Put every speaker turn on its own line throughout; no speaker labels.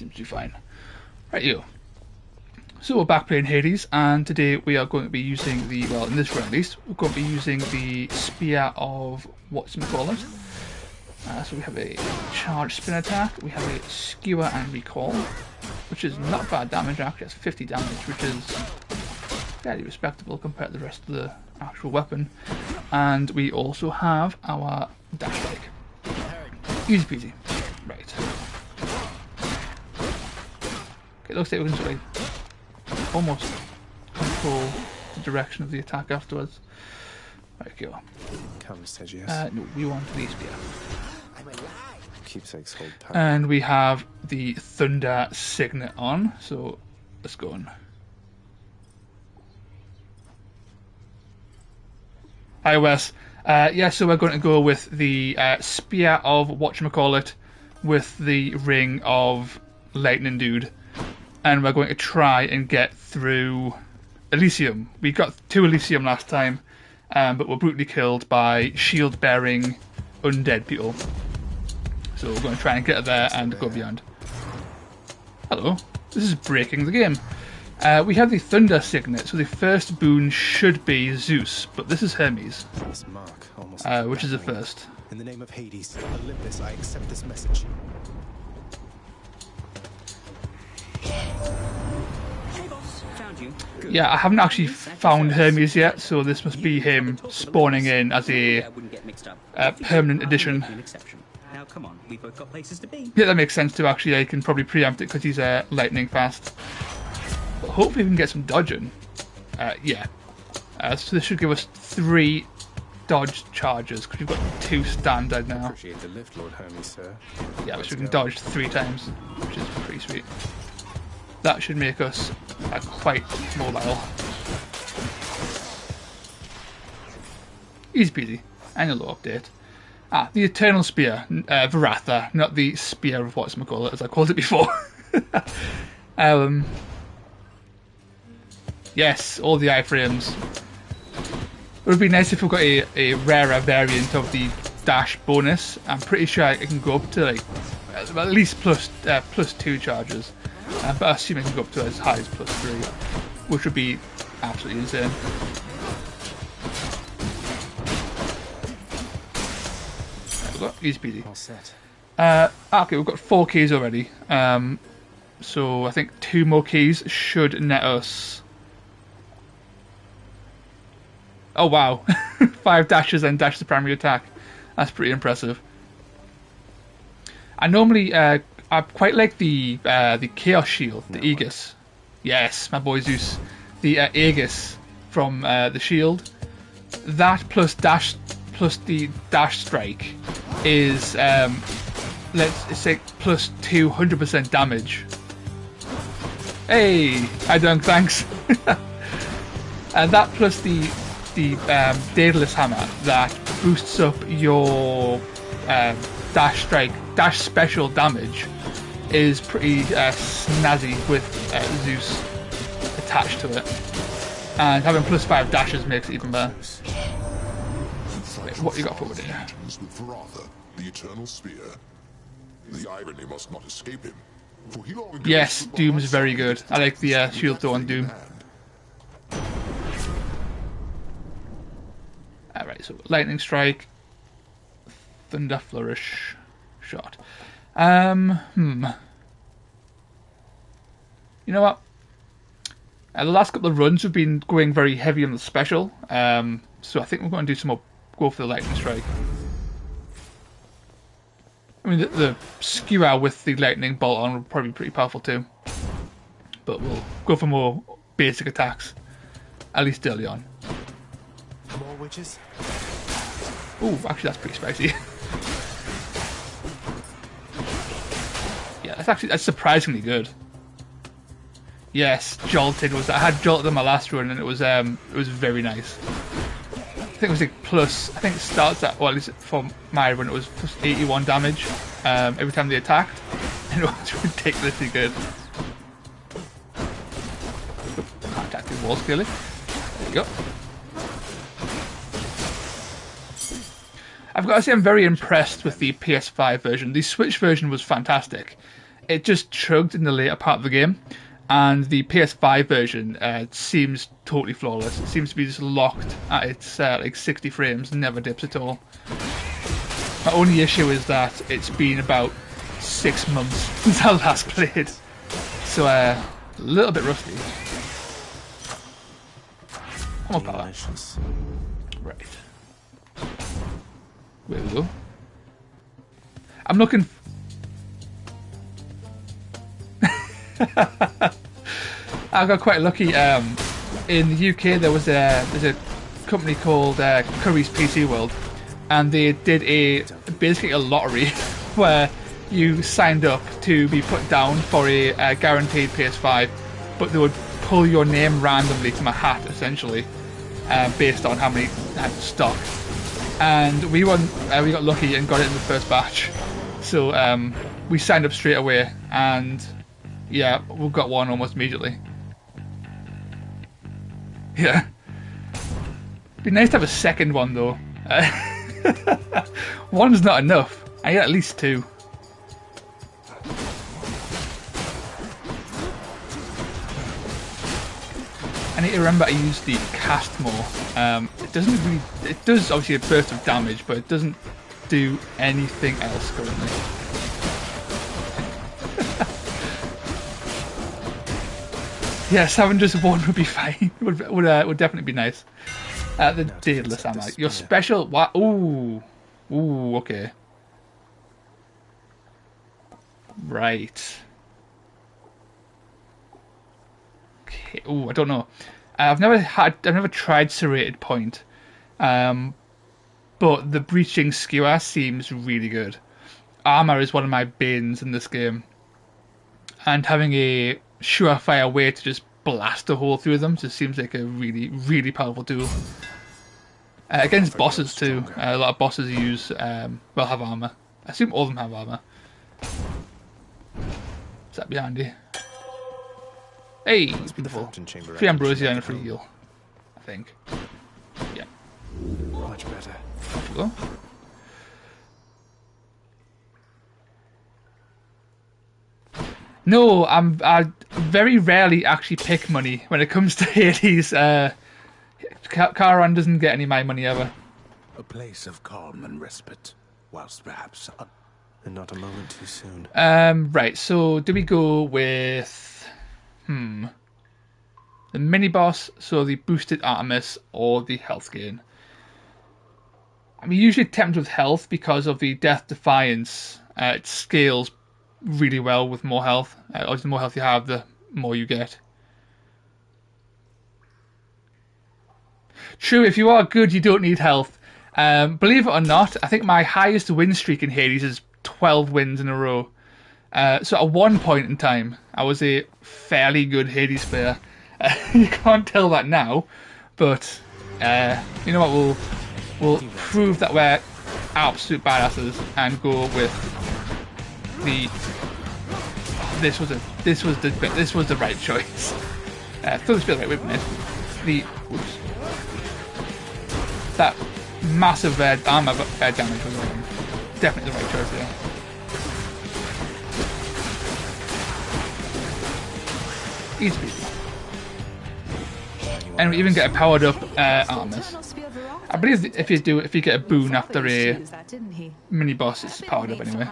seems to be fine. Right, you. So we're back playing Hades, and today we are going to be using the, well, in this run at least, we're going to be using the Spear of whatchamacallit. So we have a charge spin attack, we have a skewer and recall, which is not bad damage actually, it's 50 damage, which is fairly respectable compared to the rest of the actual weapon. And we also have our dash strike. Easy peasy. Right. Okay, looks like we can sort of almost control the direction of the attack afterwards. Right, go. No, we want the spear.
Keepsakes hold power.
And we have the thunder signet on, so let's go on. Hi Wes. Yeah, so we're going to go with the spear of whatchamacallit with the ring of lightning dude. And we're going to try and get through Elysium. We got to Elysium last time, but were brutally killed by shield-bearing undead people. So we're going to try and get there and go beyond. Hello, this is breaking the game. We have the Thunder Signet, so the first boon should be Zeus, but this is Hermes, which is the first.
In the name of Hades, Olympus, I accept this message.
Yeah, I haven't actually found Hermes yet, so this must be him spawning in as a permanent addition. Yeah, that makes sense too, actually. I can probably preempt it because he's lightning fast. But hopefully we can get some dodging. Yeah. So this should give us 3 dodge charges, because we've got 2 standard now.
Appreciate the lift, Lord Hermes, sir.
Yeah, which we can dodge 3 times, which is pretty sweet. That should make us quite mobile. Easy peasy. And a little update. The Eternal Spear, Varatha, not the Spear of whatchamacallit, as I called it before. Yes, all the iframes. It would be nice if we got a rarer variant of the dash bonus. I'm pretty sure it can go up to like at least plus 2 charges. But I assume it can go up to as high as plus 3, which would be absolutely insane. There we go, easy peasy.
All set.
Okay, we've got 4 keys already. So I think 2 more keys should net us. Oh wow, 5 dashes and dash the primary attack. That's pretty impressive. I normally I quite like the Chaos Shield, the Aegis. Yes, my boy Zeus. The Aegis from the shield. That plus the dash strike is let's say plus 200% damage. Hey, hi Dunk, thanks. And that plus the Daedalus Hammer that boosts up your dash strike, dash special damage is pretty snazzy with Zeus attached to it. And having plus 5 dashes makes it even better. Wait, what you got forward here?
With Varatha, the Eternal Spear. The irony must not escape him. For he long ago
Yes, Doom's very good. I like the shield throw on Doom. Alright, so Lightning Strike, Thunder Flourish, Shot. You know what? The last couple of runs have been going very heavy on the special, so I think we're going to do some more. Go for the Lightning Strike. I mean, the skewer with the Lightning Bolt on will probably be pretty powerful too, but we'll go for more basic attacks, at least early on.
More witches?
Ooh, actually that's pretty spicy. Yeah, that's surprisingly good. Yes, jolted was. I had jolted in my last run, and it was very nice. I think it was like plus. I think it starts at, well, at least for my run, it was plus 81 damage every time they attacked, and it was ridiculously good. Can't attack these walls clearly. There you go. I've got to say I'm very impressed with the PS5 version. The Switch version was fantastic. it just chugged in the later part of the game. And the PS5 version seems totally flawless. It seems to be just locked at its like 60 frames, never dips at all. My only issue is that it's been about 6 months since I last played, so a little bit rusty. More power.
Delicious.
Right. Where we go? I'm looking. I got quite lucky. In the UK, there's a company called Curry's PC World, and they did basically a lottery where you signed up to be put down for a guaranteed PS5, but they would pull your name randomly from a hat, essentially, based on how many had stock. And we won. We got lucky and got it in the first batch, so we signed up straight away, and yeah, we got one almost immediately. Yeah. Be nice to have a second one though. One's not enough. I get at least 2. I need to remember to use the cast more. It doesn't really. It does obviously a burst of damage, but it doesn't do anything else currently. Yes, having just one would be fine. would definitely be nice. The Daedalus ammo. Your special. What? Ooh, okay. Right. Okay. Ooh, I don't know. I've never tried serrated point, but the breaching skewer seems really good. Armor is one of my banes in this game, and having a surefire way to just blast a hole through them just seems like a really, really powerful tool. Against bosses too. A lot of bosses use have armor. I assume all of them have armor. Is that behind you? Hey, beautiful. 3 ambrosia and a free heal, I think. Yeah.
Much better.
Off we go. No, I very rarely actually pick money when it comes to Hades. Karan doesn't get any of my money ever.
A place of calm and respite, whilst perhaps...
And not a moment too soon.
Right, so do we go with... the mini-boss, so the boosted Artemis, or the health gain? I'm usually tempted with health because of the Death Defiance. It scales really well with more health. Obviously, the more health you have, the more you get. True, if you are good, you don't need health. Believe it or not, I think my highest win streak in Hades is 12 wins in a row. So at one point in time, I was a fairly good Hades player. You can't tell that now, but you know what? We'll prove that we're absolute badasses and go with the. This was the right choice. Throw the spear right with me. That massive armor damage was definitely the right choice there. Easy peasy. And we even get a powered up Artemis. I believe if you get a boon after a mini boss, it's powered up anyway.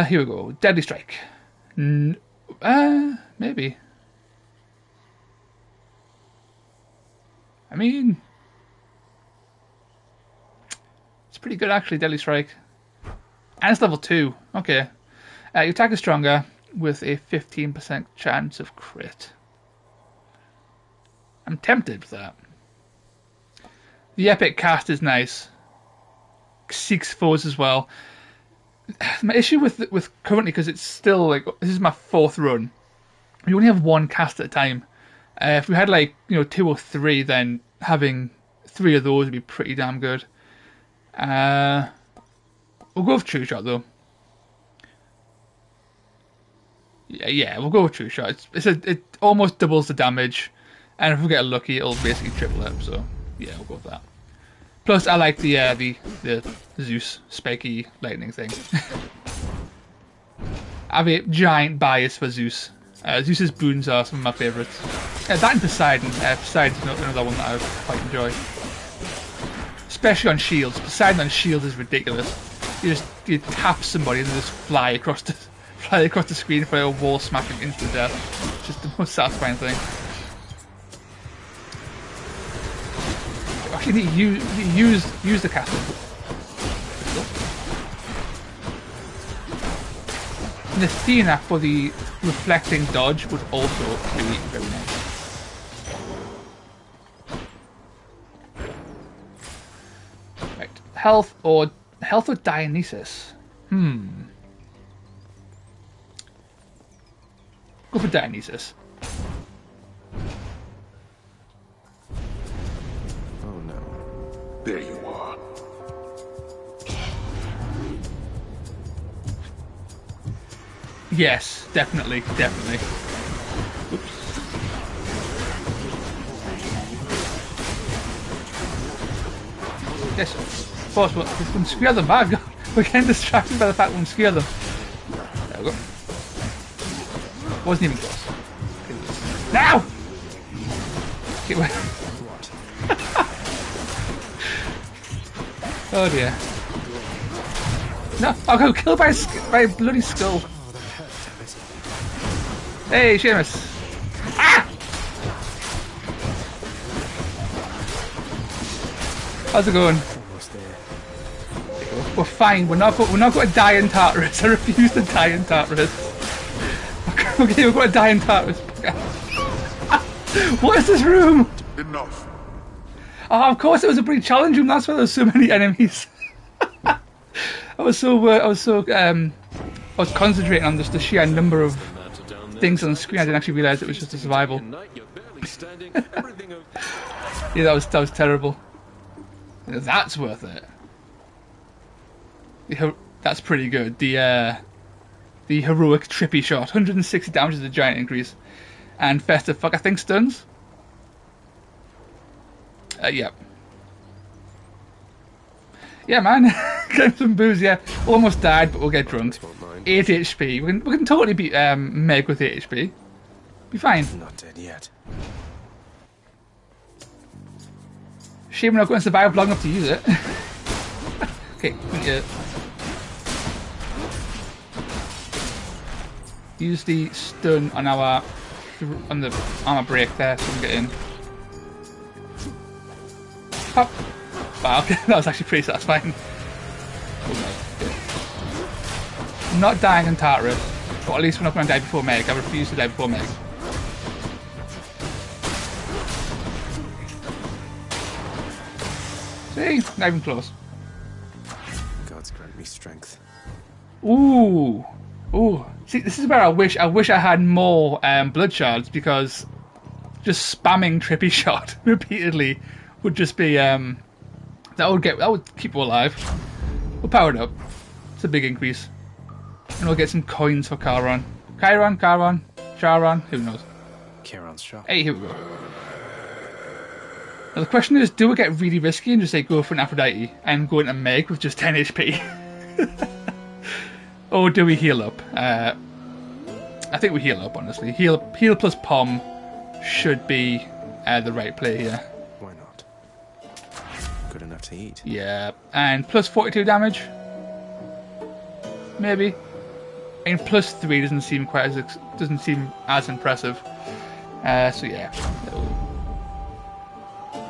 Here we go. Deadly Strike. Maybe. I mean, it's pretty good actually, Deadly Strike. And it's level 2. Okay. Your attack is stronger with a 15% chance of crit. I'm tempted with that. The epic cast is nice. Seeks foes as well. My issue with currently, because it's still like, this is my 4th run, you only have one cast at a time. If we had 2 or 3, then having 3 of those would be pretty damn good. We'll go with True Shot though. Yeah, we'll go with True Shot. It almost doubles the damage, and if we get lucky, it'll basically triple it. So yeah, we'll go with that. Plus, I like the Zeus spiky lightning thing. I have a giant bias for Zeus. Zeus's boons are some of my favourites. That and Poseidon. Poseidon's another one that I quite enjoy. Especially on shields. Poseidon on shields is ridiculous. You tap somebody and they just fly across the screen for a wall smacking instant death. It's just the most satisfying thing. Actually, you use the castle. And the Athena for the reflecting dodge was also really very nice. Right, health or Dionysus. Go for Dionysus.
Oh no.
There you are.
Yes, definitely. Oops. Yes, of course, we can scare them back. We're getting distracted by the fact we can scare them. There we go. Wasn't even close. Now! Okay, wait. Oh dear. No, I'll go killed by a bloody skull. Hey, Seamus! Ah! How's it going?
Almost there.
We're fine. We're not going to die in Tartarus. I refuse to die in Tartarus. Okay, we're going to die in Tartarus. What is this room?
Enough.
Oh, of course, it was a pretty challenge room. That's why there's so many enemies. I was concentrating on just the sheer number of things on the screen. I didn't actually realise it was just a survival. Yeah, that was terrible. That's worth it. That's pretty good. The heroic trippy shot, 160 damage is a giant increase, and festive fuck I think stuns. Yep. Yeah, man. Getting some booze. Yeah, almost died, but we'll get drunk. 8 HP. We can totally beat Meg with 8 HP. Be fine.
Not dead yet.
Shame we're not going to survive long enough to use it. Okay, use the stun on the armor break there so we can get in. Pop. Wow, okay, that was actually pretty satisfying. I'm not dying in Tartarus, but at least we're not going to die before Meg. I refuse to die before Meg. See? Not even close.
Gods grant me strength.
Ooh. See, this is where I wish I had more blood shards, because just spamming trippy shot repeatedly would just be that would keep you alive. We'll power it up. It's a big increase. And we'll get some coins for Charon, who knows?
Charon's shop.
Hey, here we go. Now the question is, do we get really risky and just say go for an Aphrodite and go into Meg with just 10 HP? Or do we heal up? I think we heal up, honestly. Heal plus Pom should be the right play here.
Why not? Good enough to eat.
Yeah, and plus 42 damage? Maybe. And plus 3 doesn't seem as impressive. So yeah.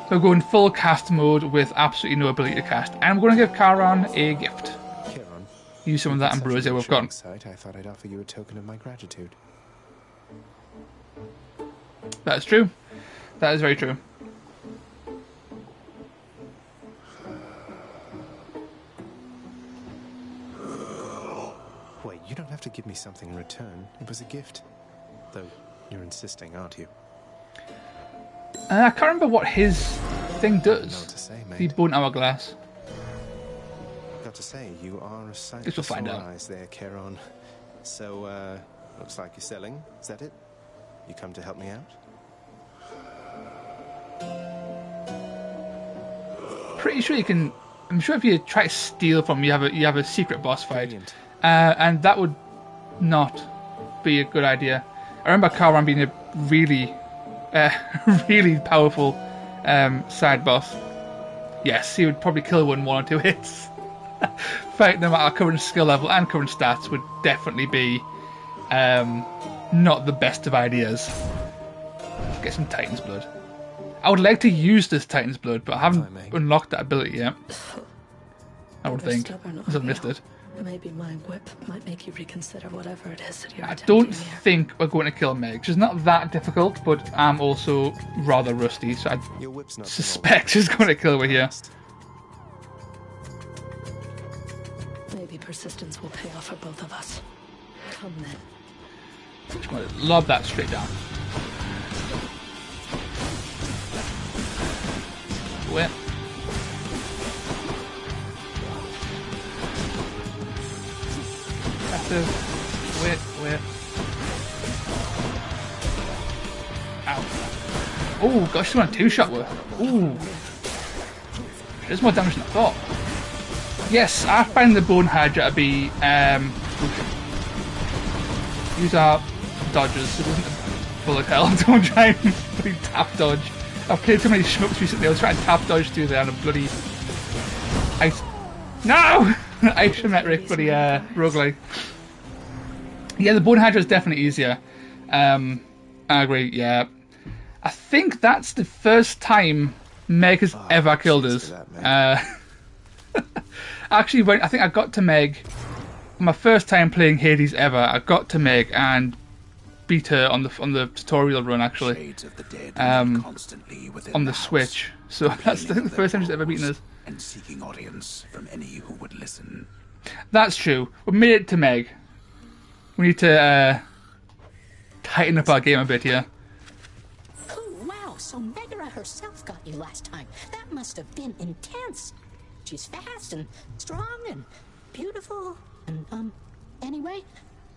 So going full cast mode with absolutely no ability to cast. And I'm going to give Charon a gift.
Charon,
Use some of that ambrosia we've got.
I thought I'd offer you a token of my gratitude.
That's true. That is very true.
Wait, you don't have to give me something in return. It was a gift. Though, you're insisting, aren't you?
I can't remember what his thing
Know what
does.
to say,
The
mate.
bone hourglass.
Got to say, you are a sight
Guess
for
we'll find
sore
out.
eyes there, Charon. So, looks like you're selling. Is that it? You come to help me out?
Pretty sure you can. I'm sure if you try to steal from him, you have a secret boss fight,
Brilliant.
and that would not be a good idea. I remember Karan being a really, really powerful side boss. Yes, he would probably kill one or two hits. Fighting them at our current skill level and current stats would definitely be not the best of ideas. Get some Titan's Blood. I would like to use this Titan's Blood, but I haven't unlocked that ability yet. I would think. Because I've missed it.
Maybe my whip might make you reconsider whatever it is that you're
I don't think we're going to kill Meg. She's not that difficult, but I'm also rather rusty, so I suspect she's going to kill her here.
Maybe persistence will pay off for both of us. Come then.
Just want to lob that straight down. Wait. Wait. Ow. Oh gosh, she went a two-shot with. Ooh. There's more damage than I thought. Yes, I find the Bone Hydra to be use our dodges. It wasn't a bullet hell. Don't try and bloody tap dodge. I've played too many shmups recently. I was trying to tap dodge through there on a bloody ice. No! Isometric bloody roguelike. Yeah, the Bone Hydra is definitely easier. I agree, yeah. I think that's the first time Meg has ever killed us. Actually, I think I got to Meg, my first time playing Hades ever, I got to Meg and beat her on the tutorial run, actually. On the Switch. So that's I think the first time she's ever beaten us.
And seeking audience from any who would listen.
That's true. We made it to Meg. We need to tighten up our game a bit here.
Oh, wow, so Megara herself got you last time. That must have been intense. She's fast and strong and beautiful. And, anyway,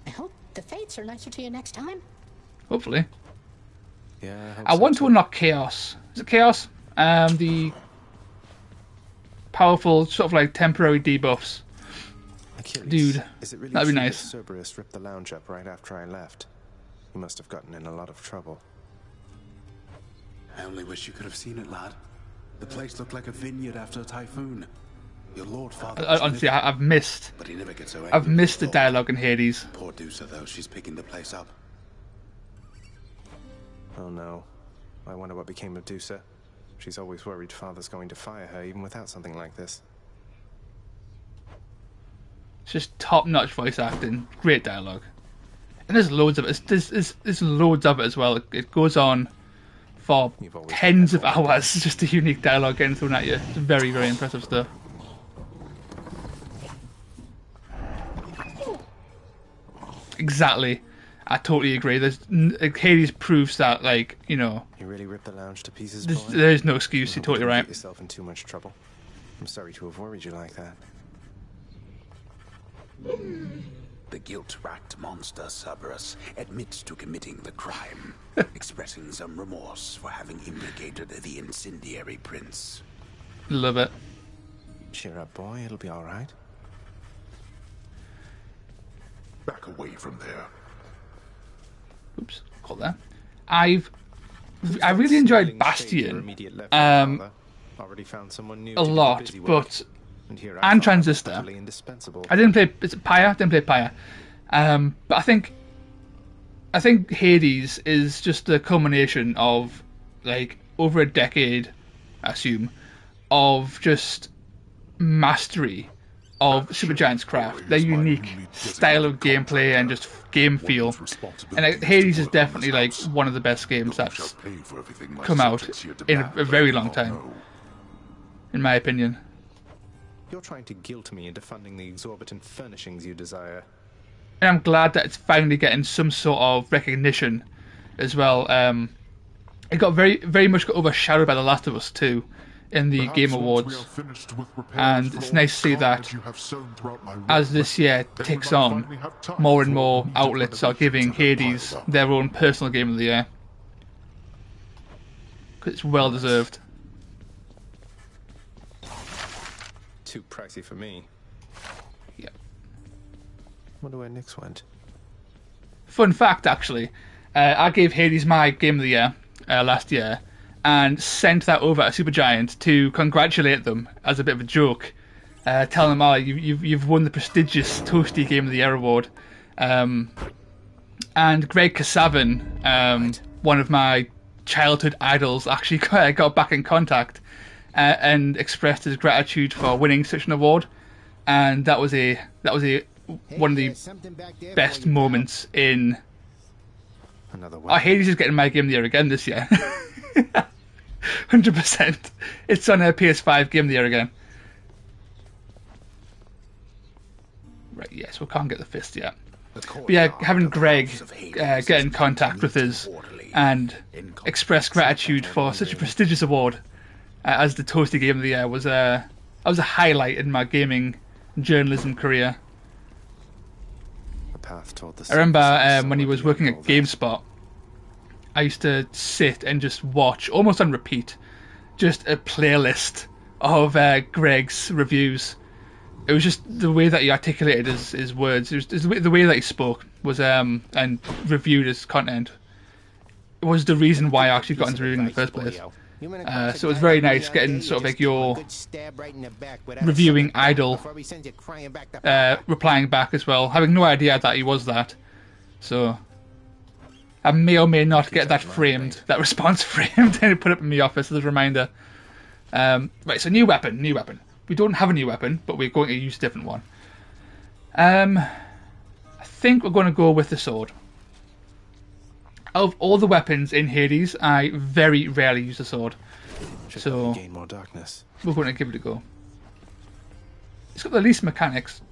I hope the fates are nicer to you next time.
Hopefully.
Yeah,
I want to unlock Chaos. Is it Chaos? The powerful, sort of like temporary debuffs.
Achilles,
Dude,
is it really
that'd be
true
nice.
that Cerberus ripped the lounge up right after I left? He must have gotten in a lot of trouble.
I only wish you could have seen it, lad. The place looked like a vineyard after a typhoon. Your Lord Father.
Honestly, I've missed.
But he never gets so angry.
I've missed the dialogue in Hades.
Poor Dusa, though, she's picking the place up.
Oh no. I wonder what became of Dusa. She's always worried Father's going to fire her, even without something like this.
It's just top-notch voice acting, great dialogue, and there's loads of it. There's loads of it as well. It goes on for tens of hours. Just a unique dialogue getting thrown at you. It's very, very impressive stuff. Exactly, I totally agree. Hades proves that, like, you know,
You really ripped the lounge to pieces, boy?
there's no excuse. You're totally
You
right.
get yourself in too much trouble. I'm sorry to have worried you like that.
The guilt-racked monster Cerberus admits to committing the crime, expressing some remorse for having implicated the incendiary prince.
Love it.
Cheer up, boy. It'll be all right.
Back away from there.
Oops, call that. I really enjoyed Bastion
Already found someone new
a lot,
busy with.
but
And
Transistor. I didn't play. Is it Pyre? Didn't play Pyre. But I think Hades is just a culmination of, like, over a decade, I assume, of just mastery of Supergiant's craft, their unique style of gameplay and just game feel. And Hades is definitely, like, one of the best games that's come out in a very long time, in my opinion.
You're trying to guilt me into funding the exorbitant furnishings you desire.
And I'm glad that it's finally getting some sort of recognition as well. It got very much got overshadowed by The Last of Us 2 in the Game Awards, and it's nice to see that as this year ticks on, more and more outlets are giving Hades their own personal Game of the Year, because it's well deserved.
Too pricey for me.
Yeah.
Wonder where Nyx went.
fun fact, actually, I gave Hades my Game of the Year last year, and sent that over to Supergiant to congratulate them as a bit of a joke, telling them, "Oh, you've won the prestigious Toasty Game of the Year award." And Greg Kasavin, one of my childhood idols, actually got back in contact and expressed his gratitude for winning such an award, and that was one of the best moments in. Hades is getting my Game of the Year again this year. 100%. It's on a PS5 Game of the Year again. Right, yes, we can't get the fist yet. But yeah, having Greg get in contact with us and express gratitude for such a prestigious award as the Toasty Game of the Year was a highlight in my gaming journalism career. I remember when he was working at GameSpot, I used to sit and just watch, almost on repeat, just a playlist of Greg's reviews. It was just the way that he articulated his words. It was the way that he spoke was and reviewed his content. It was the reason why I actually got into reviewing in the first place. So it was very nice getting sort of like your reviewing idol replying back as well, having no idea that he was that. So I may or may not get that response framed and put up in the office as a reminder. Right, so new weapon. We don't have a new weapon, but we're going to use a different one. I think we're going to go with the sword. Of all the weapons in Hades, I very rarely use the sword. So
gain more darkness.
We're going to give it a go. It's got the least mechanics,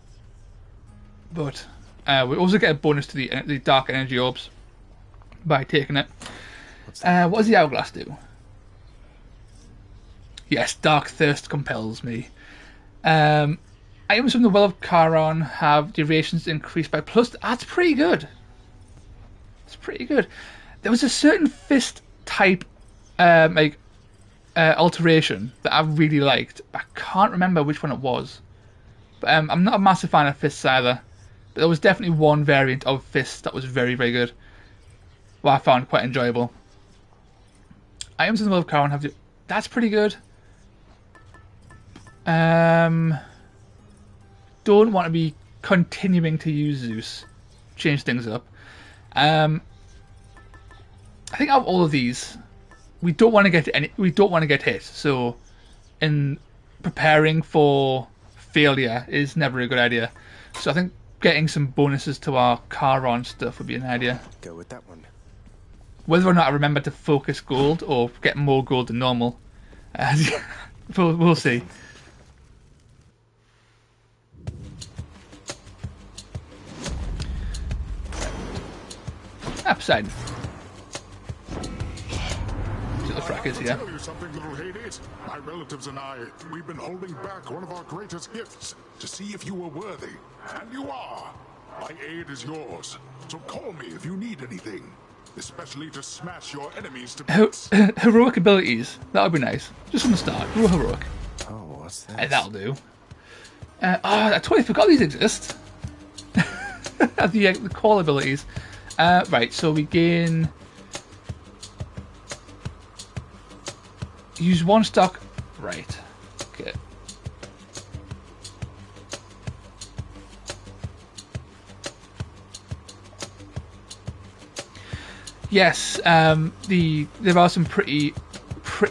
but we also get a bonus to the dark energy orbs by taking it. What does the hourglass do? Yes, dark thirst compels me. Items from the Well of Charon have durations increased by plus. That's pretty good. It's pretty good. There was a certain fist type alteration that I really liked. I can't remember which one it was. But I'm not a massive fan of fists either. But there was definitely one variant of fist that was very, very good. Well, I found quite enjoyable. Items in the Well of Charon have... That's pretty good. Don't want to be continuing to use Zeus. Change things up. I think out of all of these, we don't want to get hit. So, in preparing for failure is never a good idea. So I think getting some bonuses to our Charon stuff would be an idea.
Go with that one.
Whether or not I remember to focus gold or get more gold than normal, we'll see. Poseidon. See what the frack is here.
I'll tell you something, little Hades. My relatives and I, we've been holding back one of our greatest gifts to see if you were worthy. And you are. My aid is yours. So call me if you need anything. Especially to smash your enemies to bits.
Heroic abilities. That would be nice. Just from the start. Heroic.
Oh, what's that?
That'll do. I totally forgot these exist. The call abilities. Right, so we gain... Use one stock... Right. Okay. Yes, there are some pretty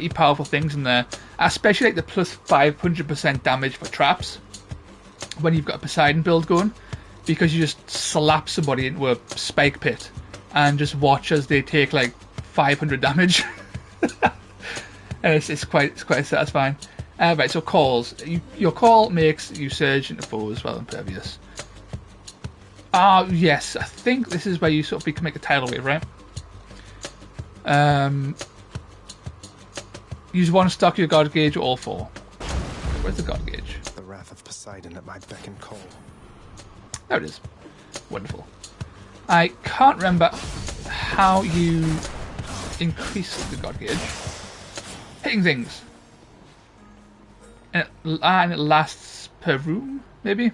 powerful things in there. I especially like the plus 500% damage for traps when you've got a Poseidon build going, because you just slap somebody into a spike pit and just watch as they take like 500 damage. And it's quite satisfying. Right, so calls. Your call makes you surge into foes rather than impervious. Yes, I think this is where you sort of make a tidal wave, right? Use one stock your god gauge or all four. Where's the god gauge?
The wrath of Poseidon at my beck and call.
There it is. Wonderful. I can't remember how you increase the god gauge. Hitting things. And it lasts per room, maybe?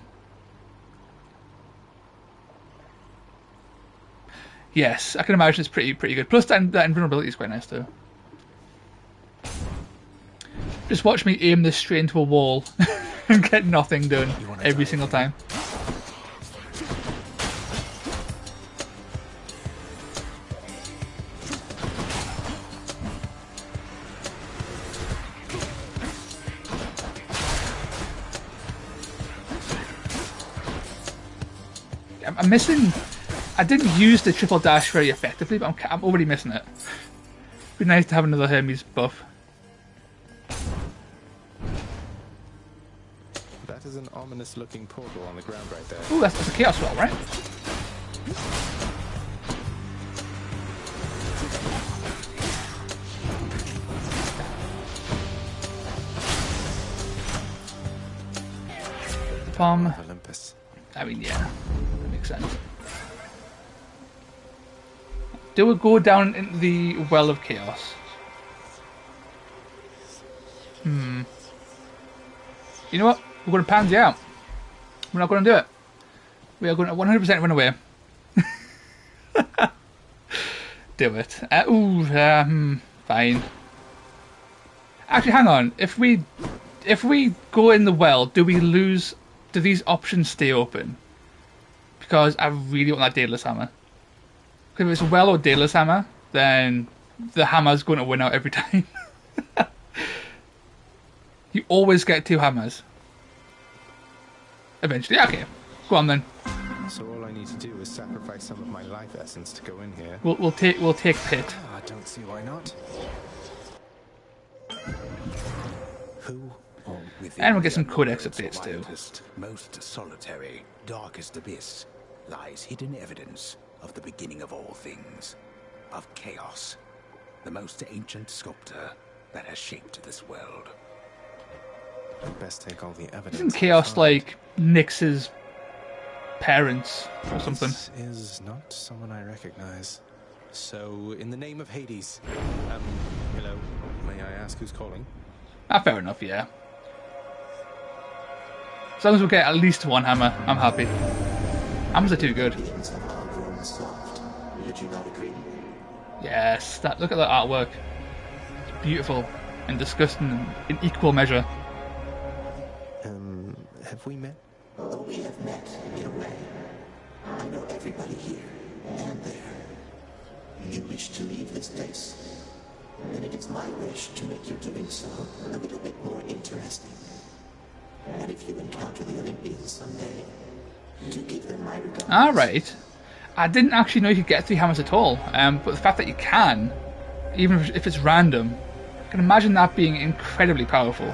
Yes, I can imagine it's pretty good. Plus that invulnerability is quite nice too. Just watch me aim this straight into a wall and get nothing done every single time. I'm missing. I didn't use the triple dash very effectively, but I'm already missing it. It'd be nice to have another Hermes buff.
That is an ominous-looking portal on the ground right there.
Oh, that's a chaos well, right? The palm.
Olympus.
I mean, yeah, that makes sense. Do we go down into the Well of Chaos? You know what? We're going to pansy out. We're not going to do it. We are going to 100% run away. Do it. Fine. Actually, hang on. If we go in the well, do we lose? Do these options stay open? Because I really want that Daedalus hammer. Because if it's a well or Daedalus hammer, then the hammer's going to win out every time. You always get 2 hammers. Eventually, okay. Go on then.
So all I need to do is sacrifice some of my life essence to go in here.
We'll take Pit.
I don't see why not. Who?
And we'll get some codex updates too.
Most solitary, darkest abyss lies hidden evidence of the beginning of all things, of chaos, the most ancient sculptor that has shaped this world.
Best take all the evidence.
Isn't Chaos like Nyx's parents or something?
This is not someone I recognize. So, in the name of Hades, hello, may I ask who's calling?
Fair enough, yeah. As long as we get at least 1 hammer, I'm happy. Hammers are too good. Yes, look at that artwork. It's beautiful and disgusting in equal measure.
Have we met?
Although we have met in a way, I know everybody here and there. You wish to leave this place, and it is my wish to make your doing so a little bit more interesting. And if you encounter the Olympians someday, to give them my regards.
Alright. I didn't actually know you could get 3 hammers at all, but the fact that you can, even if it's random, I can imagine that being incredibly powerful.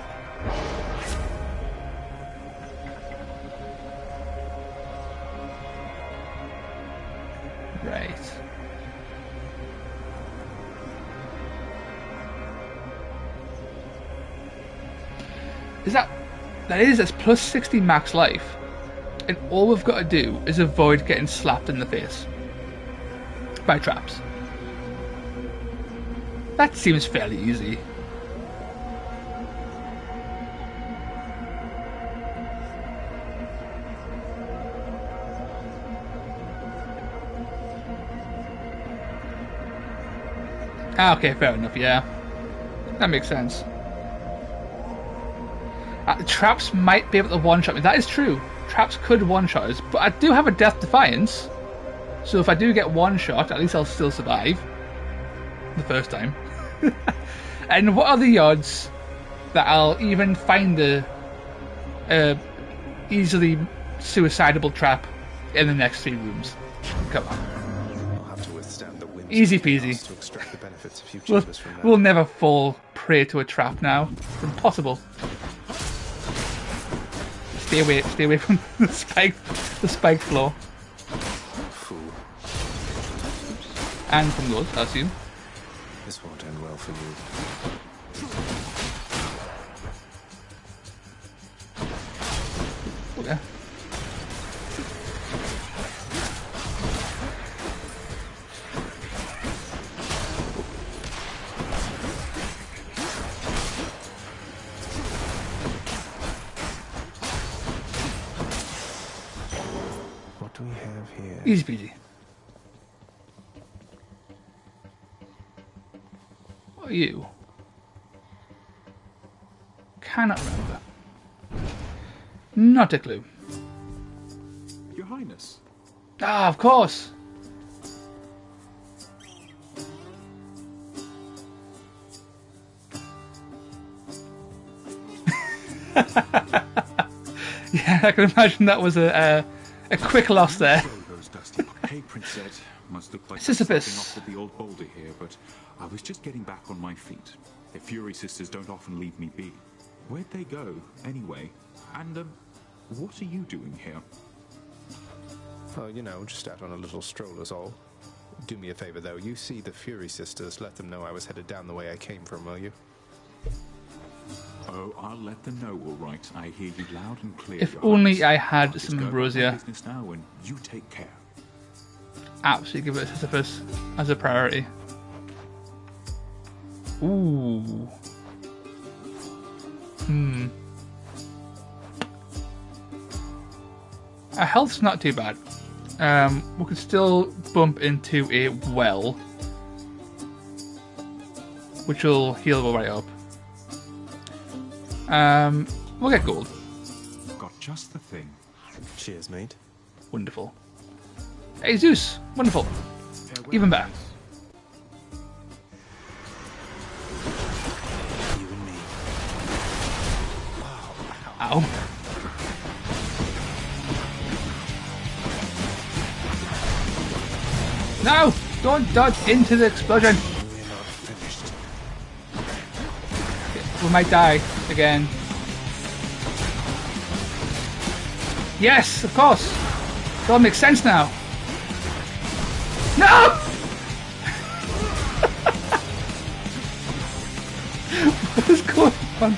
Right. That's plus 60 max life, and all we've got to do is avoid getting slapped in the face by traps. That seems fairly easy. Okay, fair enough, yeah. That makes sense. The traps might be able to one-shot me. That is true. Traps could one-shot us, but I do have a Death Defiance. So if I do get one shot, at least I'll still survive. The first time. And what are the odds that I'll even find the easily suicidable trap in the next 3 rooms? Come on. Easy peasy. We'll never fall prey to a trap now. It's impossible. Stay away from the spiked floor. And from those, I assume.
This won't end well for you.
Okay.
What do we have here?
Easy peasy. are you? Cannot remember. Not a clue.
Your Highness.
Ah, of course. Yeah, I can imagine that was a quick loss there.
Hey, Princess. Must look like
Sisyphus.
I'm off with the old boulder here, but I was just getting back on my feet. The Fury Sisters don't often leave me be. Where'd they go, anyway? And, what are you doing here?
Oh, you know, just out on a little stroll is all. Do me a favor, though. You see the Fury Sisters, let them know I was headed down the way I came from, will you?
Oh, I'll let them know, all right. I hear you loud and clear.
If
Your
only
Highness.
I
I'll
had
just
some
go about my
ambrosia.
business now, and you take care.
Absolutely give it to Sisyphus as a priority. Ooh. Our health's not too bad. We could still bump into a well, which will heal right up. We'll get gold.
Got just the thing.
Cheers, mate.
Wonderful. Hey, Zeus. Wonderful.
Farewell,
Even better.
Highness.
You and me.
Ow. No! Don't dodge into the explosion.
We're not finished.
We might die again. Yes, of course. It all makes sense now. No! What is going on?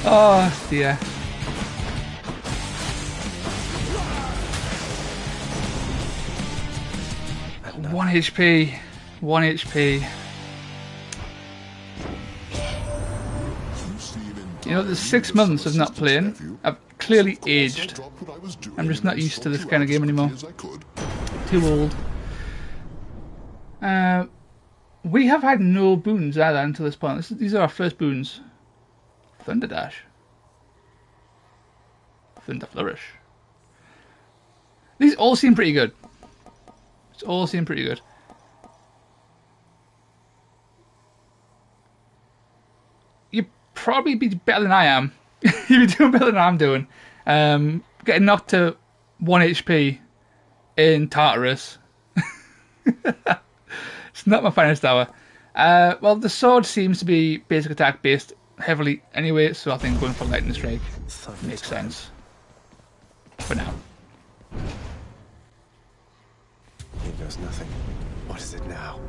Oh dear. One HP. 1 HP. You know, the 6 months of not playing, I've clearly aged. I'm just not used to this kind of game anymore. Too old. We have had no boons either until this point. These are our first boons. Thunder Dash. Thunder Flourish. These all seem pretty good. It's all seem pretty good. You'd probably be better than I am. You'd be doing better than I'm doing. Getting knocked to 1 HP in Tartarus. It's not my finest hour. Well, the sword seems to be basic attack based heavily anyway, so I think going for Lightning Strike makes sense. For now.
Here goes nothing. What is it now?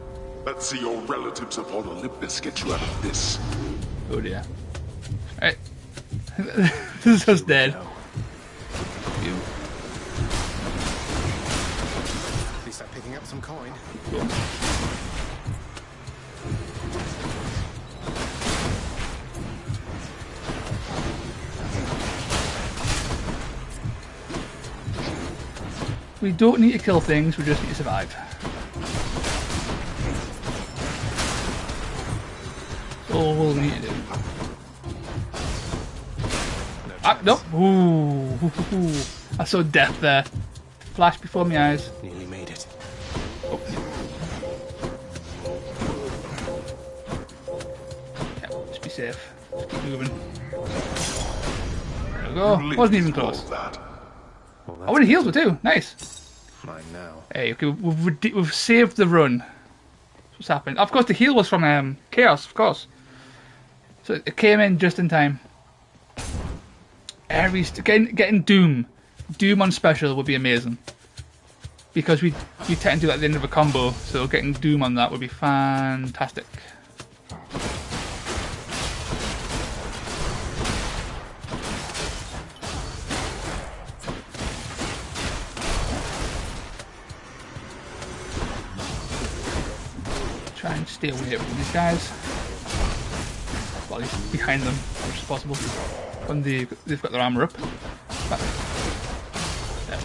Let's see your relatives upon Olympus get you out of this.
Oh dear. Alright. This is just dead. You.
At least I'm picking up some coin.
Cool. We don't need to kill things, we just need to survive. That's all we'll need to do. Ah, nope. Ooh. I saw death there. Flash before my eyes.
Nearly made it.
Oh. Yeah, just be safe. Just keep moving. There we go. Wasn't even close.
Well,
Oh, and it heals me too. Nice.
mine now.
Hey, okay, we've saved the run. That's what's happened. Of course, the heal was from Chaos, of course. So it came in just in time. Getting Doom on special would be amazing. Because we tend to do that at the end of a combo, so getting Doom on that would be fantastic. Try and stay away from these guys. Well, at least behind them, as much as possible. When they've got their armor up. But, there.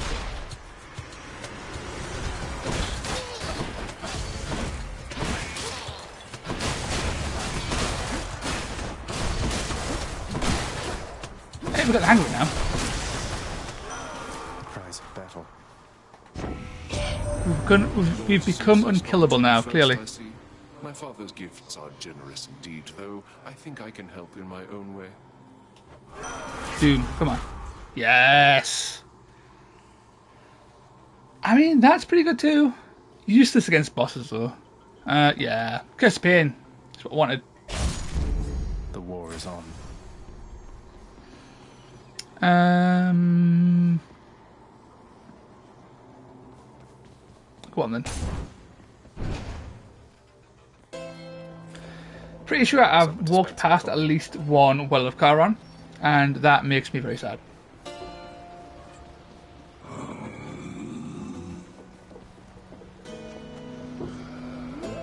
think we've got the hang of it now.
Cries of battle.
We've become unkillable now, clearly.
I see. My father's gifts are generous indeed, though I think I can help in my own way.
Doom, come on. Yes! I mean, that's pretty good too. Useless against bosses though. Yeah. Curse of Pain. That's what I wanted.
The war is on.
Go on then. Pretty sure I've walked past at least one Well of Charon, and that makes me very sad.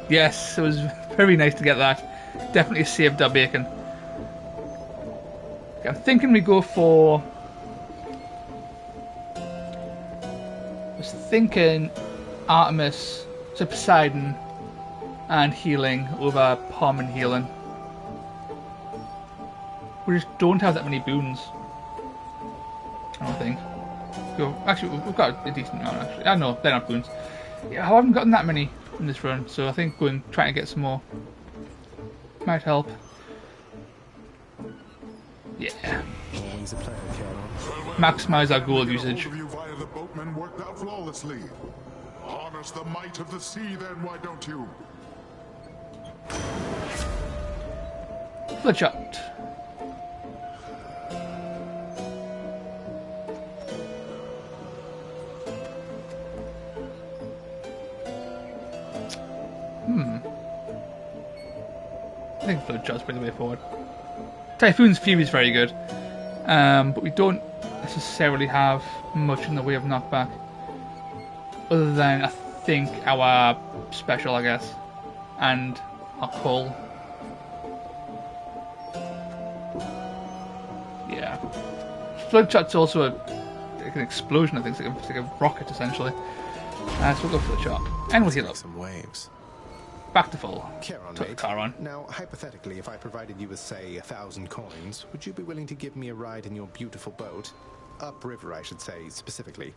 Yes, it was very nice to get that. Definitely saved our bacon. Okay, I'm thinking we go for... I was thinking Artemis, so Poseidon, and healing over Palm and healing. We just don't have that many boons. I don't think. Actually, we've got a decent amount, actually. I know, they're not boons. Yeah, I haven't gotten that many in this run, so I think trying to get some more might help. Yeah.
Always a player, Charon.
Maximize our gold usage.
All of you via the boatmen worked out flawlessly. Harness the might of the sea, then, why don't you?
Bloodshot. I think Bloodshot's pretty the way forward. Typhoon's Fury is very good, but we don't necessarily have much in the way of knockback, other than I think our special, I guess, and our call. Yeah, Bloodshot's also like an explosion. I think it's like a rocket essentially. So we'll go for the shot, and we'll heal up.
Some waves.
Back to full.
Charon,
To
mate.
Charon.
Now, hypothetically, if I provided you with, say, 1,000 coins, would you be willing to give me a ride in your beautiful boat? Upriver, I should say, specifically.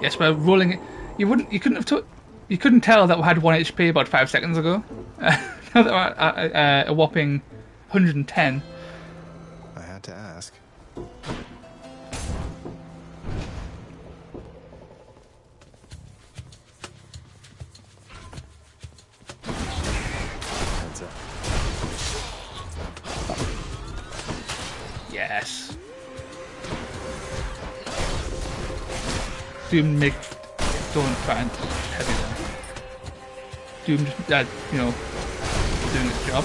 Yes, we're rolling it. You couldn't tell that we had 1 HP about 5 seconds ago. Now that we're at a whopping 110.
I had to ask. Heads up.
Yes. Doom don't try and heavy them. Doom just doing its job.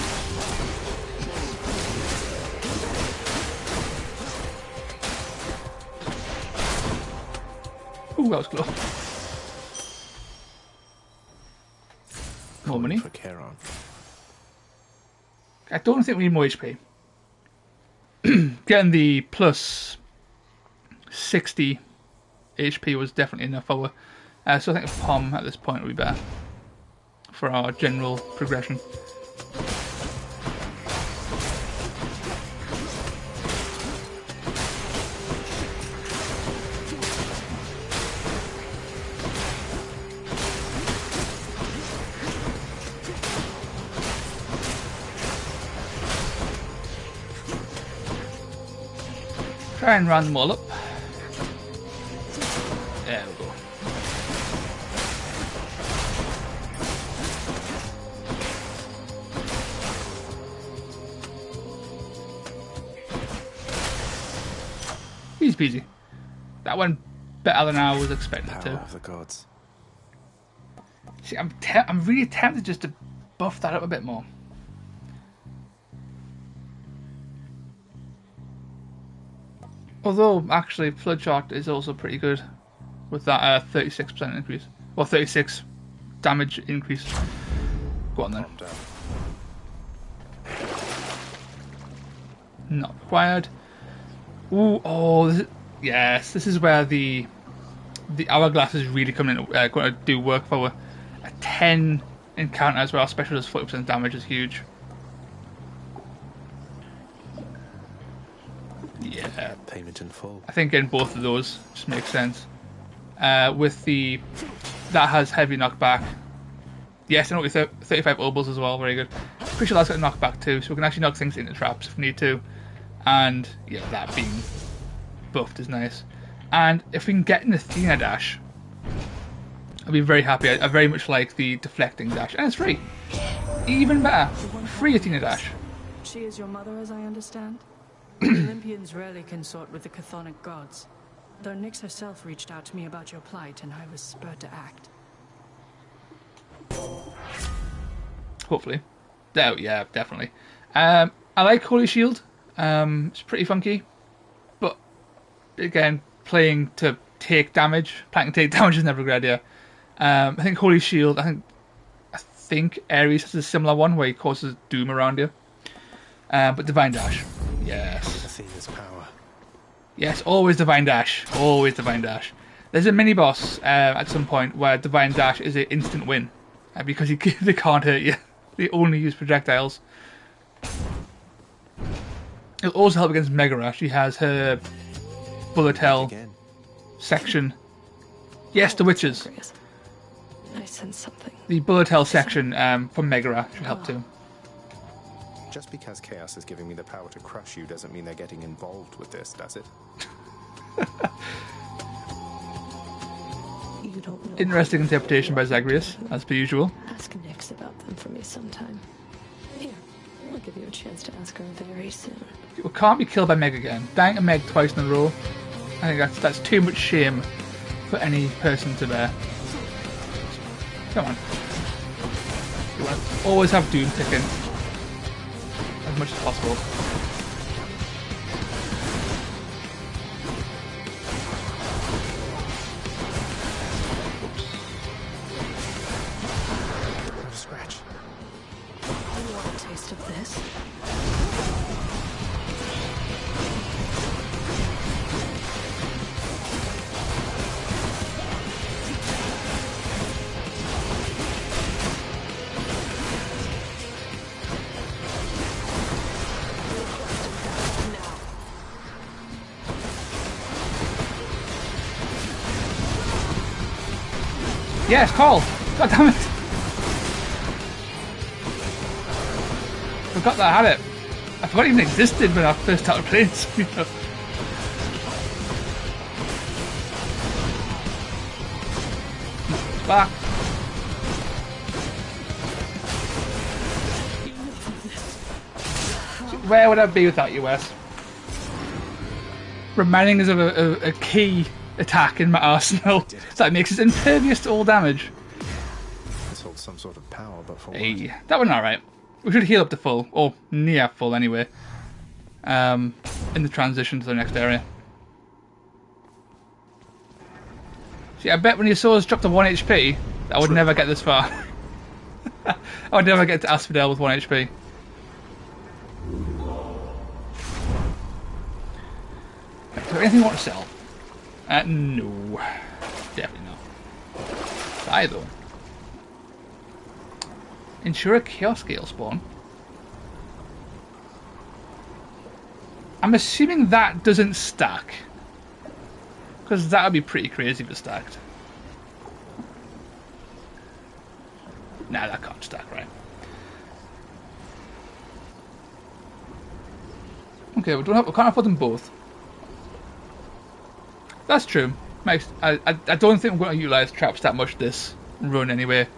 Ooh, that was close. More money.
For Charon.
I don't think we need more HP. Getting the plus 60 HP was definitely enough for so I think a Pom at this point would be better for our general progression. Try and round them all up. There we go. Easy peasy. That went better than I was expecting it
Power
to.
of the gods.
See, I'm really tempted just to buff that up a bit more. Although, actually, Bloodshot is also pretty good with that 36% increase. Or 36 damage increase. Go on then.
Calm down.
Not required. Ooh, oh, this is where the hourglass is really coming in, going to do work for a 10 encounter as well, especially as 40% damage is huge. Yeah.
Payment in full.
I think getting both of those just makes sense. With the... That has heavy knockback. Yes, and 35 obols as well, very good. Pretty sure that's got knockback too, so we can actually knock things into traps if we need to. And, yeah, that being buffed is nice. And if we can get an Athena dash, I'll be very happy. I very much like the deflecting dash. And it's free. Even better. Free Athena dash.
She is your mother, as I understand? The Olympians rarely consort with the chthonic gods. Though Nyx herself reached out to me about your plight, and I was spurred to act.
Hopefully. Oh, yeah, definitely. I like Holy Shield. It's pretty funky. But, again, playing to take damage is never a good idea. I think Holy Shield, I think Ares has a similar one where he causes doom around you. But Divine Dash. Yes.
Athena's power.
Yes, always Divine Dash. Always Divine Dash. There's a mini-boss at some point where Divine Dash is an instant win. Because they can't hurt you. They only use projectiles. It'll also help against Megara. She has her bullet hell section. Yes, the witches.
I sense something.
The bullet hell section from Megara should help too.
Just because Chaos is giving me the power to crush you doesn't mean they're getting involved with this, does it?
You don't know.
Interesting interpretation by Zagreus, as per usual.
Ask Nyx about them for me sometime. Here, I'll give you a chance to ask her very soon.
We can't be killed by Meg again. Dying to Meg twice in a row. I think that's too much shame for any person to bear. Come on. You want to always have Doom ticking as much as possible.
Scratch.
You want a taste of this?
Yes, call! God damn it! Forgot that I had it. I forgot it even existed when I first started playing. Back. Where would I be without you, Wes? Reminding us of a key attack in my arsenal that makes it impervious to all damage.
This holds some sort of power, but for
hey, that went alright. We should heal up to full, or near full anyway, in the transition to the next area. See, I bet when your swords drop to 1 HP, I would never get this far. I would never get to Asphodel with 1 HP. Is there anything you want to sell? No. Definitely not. Buy though. Ensure a chaos scale spawn. I'm assuming that doesn't stack. Because that would be pretty crazy if it stacked. Nah, that can't stack, right? Okay, we can't afford them both. That's true. I don't think I'm going to utilise traps that much this run anyway.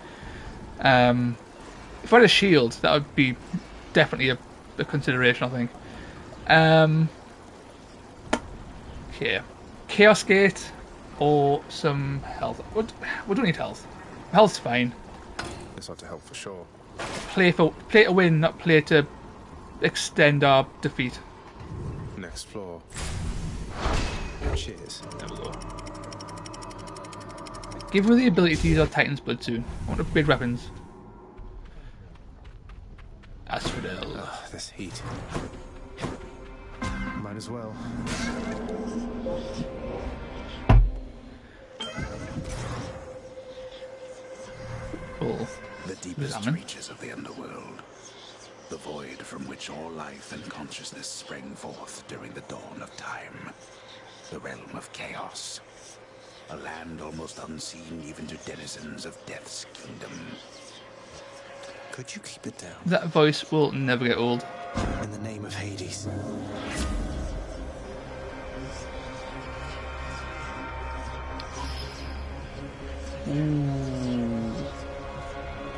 If I had a shield, that would be definitely a consideration, I think. Okay. Chaos Gate or some health. We don't need health. Health's fine.
This ought to help for sure.
Play to win, not play to extend our defeat.
Next floor. Cheers.
There we go. Give her the ability to use our Titan's Blood soon. I want to upgrade weapons. Asphodel.
Ugh, this heat. Might as well.
Cool.
The deepest
examine.
reaches of the underworld. The void from which all life and consciousness sprang forth during the dawn of time. The realm of chaos. A land almost unseen even to denizens of Death's kingdom.
Could you keep it down?
That voice will never get old.
In the name of Hades.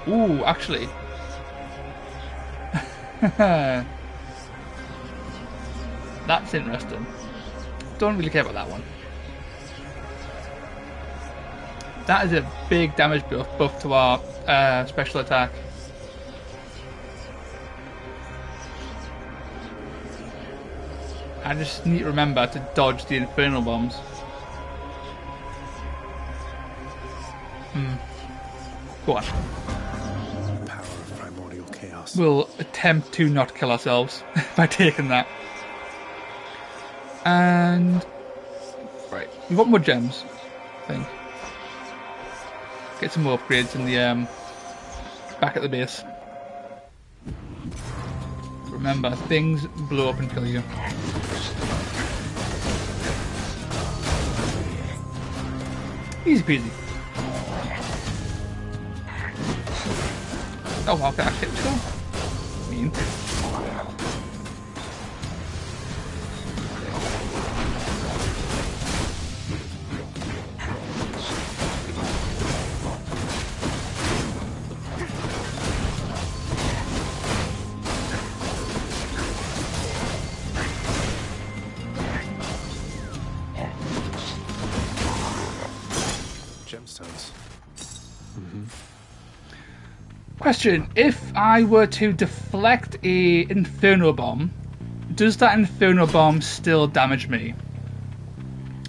Ooh, actually. That's interesting. Don't really care about that one. That is a big damage buff to our special attack. I just need to remember to dodge the infernal bombs. Go on.
Power of primordial chaos.
We'll attempt to not kill ourselves by taking that. And right, we've got more gems, I think. Get some more upgrades in the back at the base. Remember, things blow up and kill you. Easy peasy. Oh wow, can I actually hit two? Mean.
Gemstones.
Question, if I were to deflect a Inferno Bomb, does that Inferno Bomb still damage me?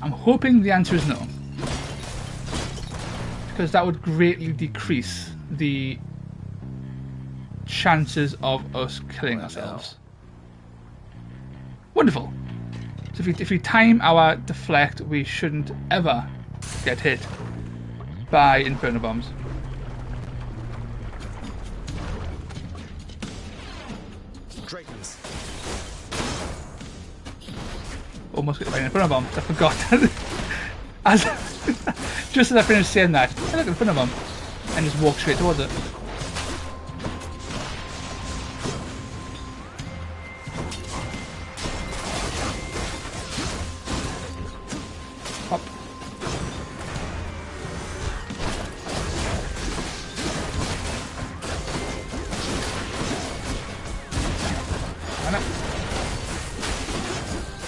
I'm hoping the answer is no. Because that would greatly decrease the chances of us killing ourselves. Wonderful. So if we time our deflect, we shouldn't ever get hit by Inferno Bombs.
Dragons.
Almost got an Inferno Bomb. I forgot. Just as I finished saying that, I look at Inferno Bomb and just walk straight towards it. Hop.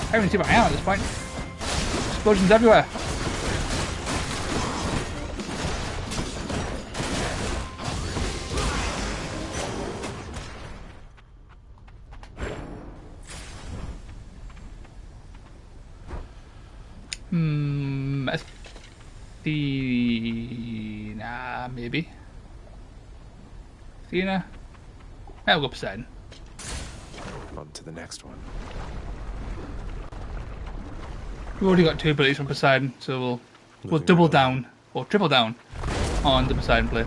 I don't even see where I am at this point. Explosions everywhere. Athena, maybe. Athena? I'll go Poseidon.
On to the next one.
We've already got 2 abilities from Poseidon, so we'll double down, or triple down, on the Poseidon play.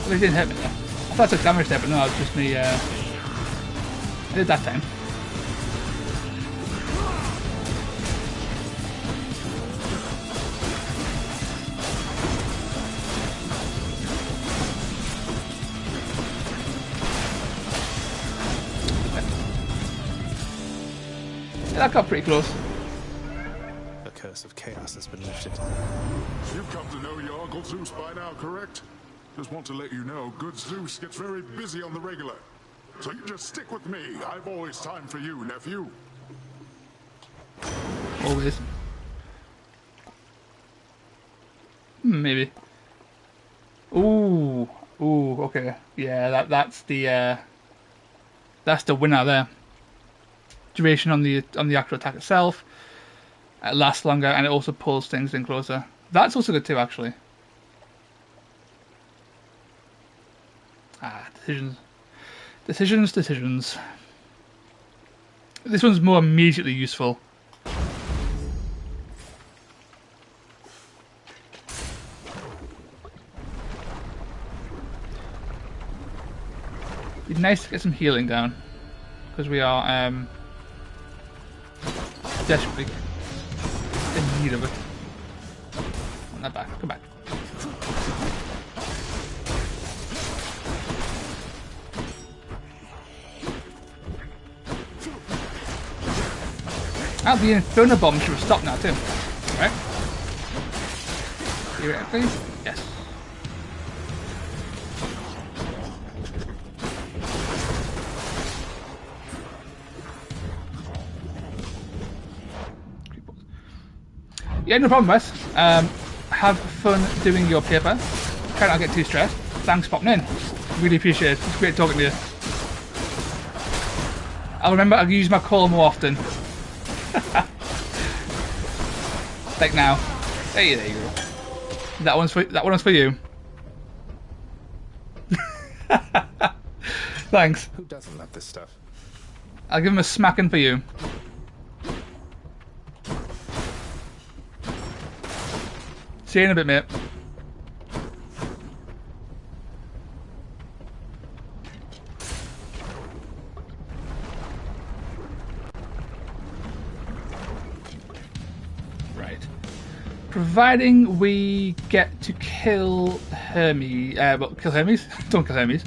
Well, it didn't hit me there. I thought I took damage there, but no, it was just me. I did that time. Yeah, that got pretty close.
The curse of chaos has been lifted.
You've come to know your Uncle Zeus by now, correct? Just want to let you know, good Zeus gets very busy on the regular. So you just stick with me. I've always time for you, nephew.
Always. Maybe. Ooh, okay. Yeah, that's the winner there. Duration on the actual attack itself. It lasts longer, and it also pulls things in closer. That's also good too, actually. Decisions. This one's more immediately useful. It'd be nice to get some healing down, because we are desperately in need of it. Want that back? Come back. Ah, the Inferno Bomb should have stopped now too. Right? You ready, please? Yes. Yeah, no problem, Wes. Have fun doing your paper. Try not to get too stressed. Thanks for popping in. Really appreciate it. It's great talking to you. I'll use my call more often. Like now. Hey, there you go. That one was for you. Thanks.
Who doesn't love this stuff?
I'll give him a smacking for you. See you in a bit, mate. Right. Providing we get to kill Hermes, kill Hermes? Don't kill Hermes.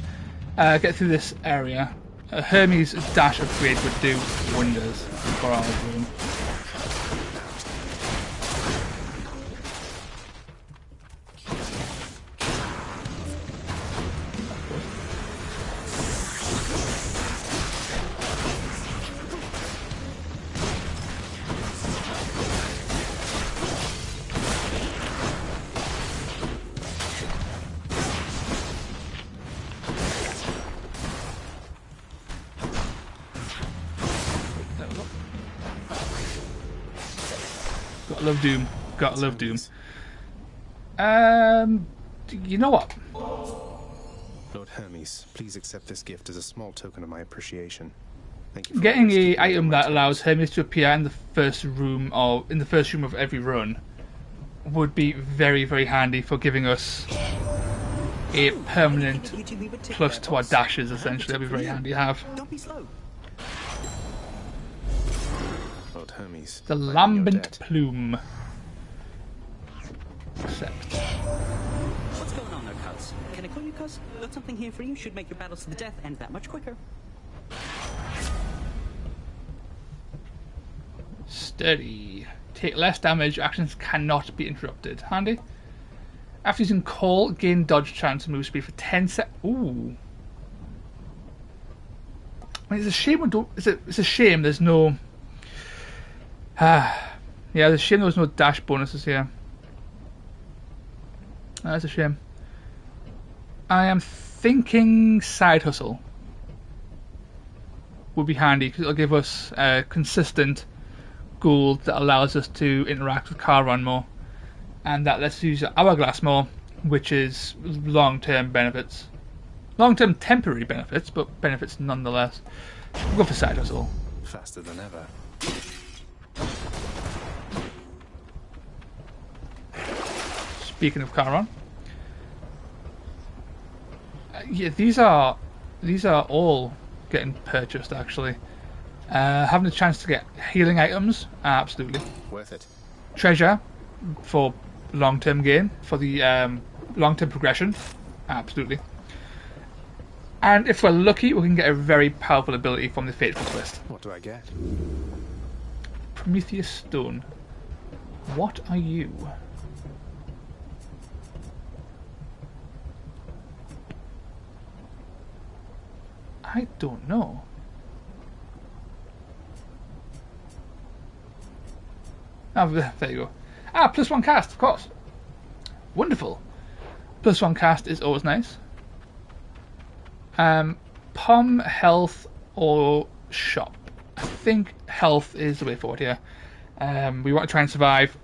Get through this area. Hermes' dash upgrade would do wonders for our room. Love Doom. Gotta love Doom. You know what?
Lord Hermes, please accept this gift as a small token of my appreciation. Thank you.
Getting the item that allows Hermes to appear in the first room of every run would be very, very handy for giving us a permanent plus to our dashes. Essentially, that'd be very handy to have.
Don't be slow.
Lord Hermes.
The lambent plume. Accept.
What's going on there, cuz? Can I call you cuz? Got something here for you. Should make your battles to the death end that much quicker.
Sturdy. Take less damage. Actions cannot be interrupted. Handy. After using call, gain dodge chance and move speed for 10 seconds. Ooh. I mean, it's a shame. It's a shame. There's no. Yeah, it's a shame there was no dash bonuses here. That's a shame. I am thinking side hustle would be handy because it'll give us consistent gold that allows us to interact with Charon more, and that lets us use Hourglass more, which is long-term benefits. Long-term temporary benefits, but benefits nonetheless. We'll go for side hustle.
Faster than ever.
Speaking of Charon, yeah, these are all getting purchased actually. Having a chance to get healing items, absolutely
worth it.
Treasure for long-term gain, for the long-term progression, absolutely. And if we're lucky, we can get a very powerful ability from the Fateful Twist.
What do I get?
Prometheus Stone. What are you? I don't know. Oh, there you go. Ah, +1 cast, of course. Wonderful. +1 cast is always nice. Pom, health, or shop. I think health is the way forward here. We want to try and survive,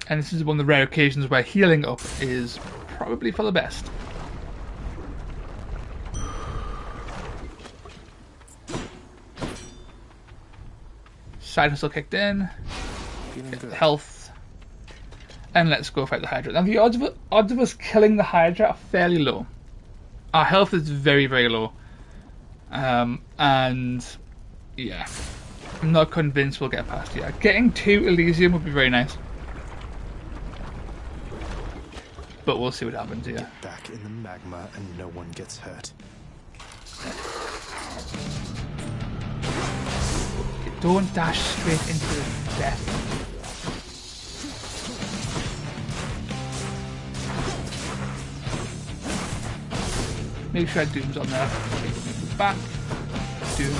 and this is one of the rare occasions where healing up is probably for the best. Side hustle kicked in. Health. And let's go fight the Hydra. Now the odds of us killing the Hydra are fairly low. Our health is very, very low. And yeah, I'm not convinced we'll get past here. Getting to Elysium would be very nice. But we'll see what happens here.
Get back in the magma and no one gets hurt.
Don't dash straight into death. Make sure Doom's on there. Okay, move back. Doom.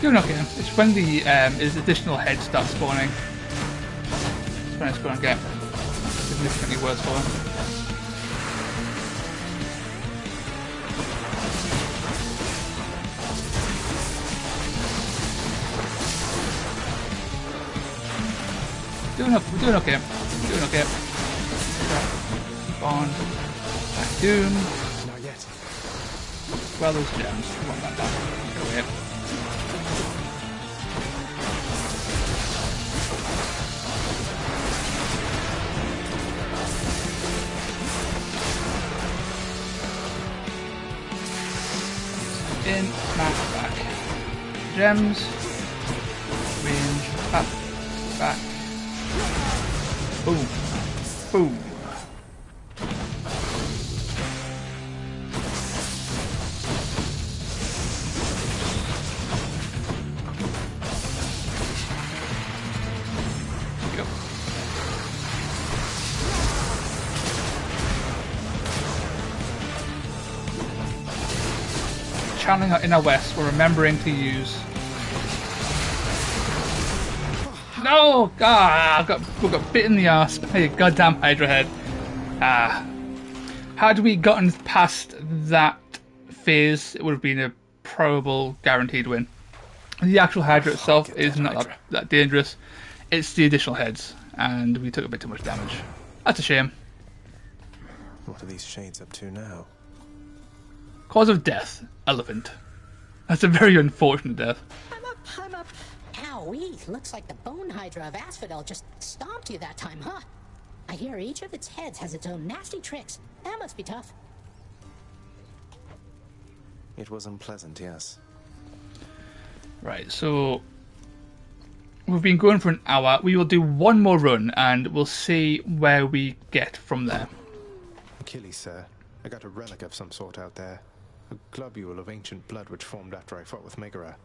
Doing okay. It's when the additional heads start spawning. That's when it's going to get significantly worse for him. We're doing okay. Doing okay. Bond. Back Doom.
Not yet.
Well, those gems. We want that back. Go away. In, back. Gems. Range. Back. Boom. Boom. Go. Channeling our inner west, we're remembering to use. No! We got bit in the arse by a goddamn Hydra head. Had we gotten past that phase, it would have been a probable guaranteed win. The actual Hydra itself is not that dangerous. It's the additional heads, and we took a bit too much damage. That's a shame.
What are these shades up to now?
Cause of death, elephant. That's a very unfortunate death.
I'm up. Owie, looks like the Bone Hydra of Asphodel just stomped you that time, huh? I hear each of its heads has its own nasty tricks. That must be tough.
It was unpleasant, yes.
Right, so we've been going for an hour. We will do one more run and we'll see where we get from there.
Achilles, sir. I got a relic of some sort out there. A globule of ancient blood which formed after I fought with Megara.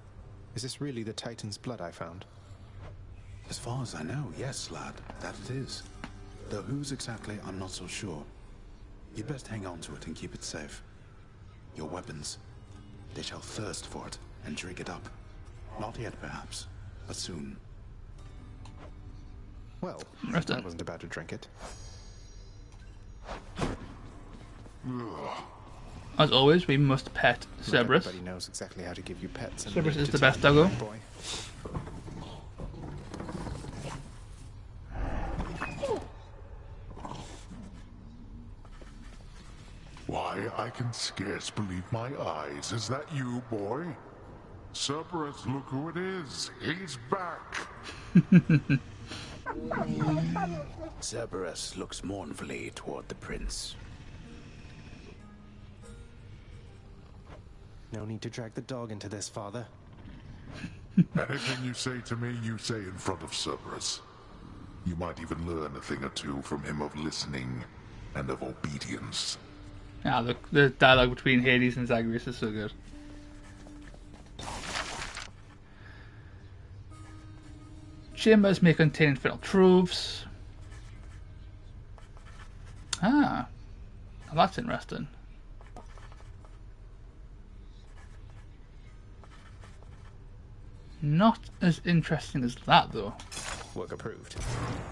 Is this really the Titan's blood I found?
As far as I know, yes, lad, that it is. Though whose exactly, I'm not so sure. You'd best hang on to it and keep it safe. Your weapons, they shall thirst for it and drink it up. Not yet, perhaps, but soon.
Well, I wasn't about to drink it.
As always, we must pet Cerberus.
Everybody knows exactly how to give you pets.
Cerberus is the best doggo.
Why, I can scarce believe my eyes. Is that you, boy? Cerberus, look who it is. He's back.
Cerberus looks mournfully toward the prince.
No need to drag the dog into this, father.
Anything you say to me, you say in front of Cerberus. You might even learn a thing or two from him of listening and of obedience.
Yeah, the dialogue between Hades and Zagreus is so good. chambers may contain infernal troves. Ah, that's interesting. Not as interesting as that, though.
Work approved.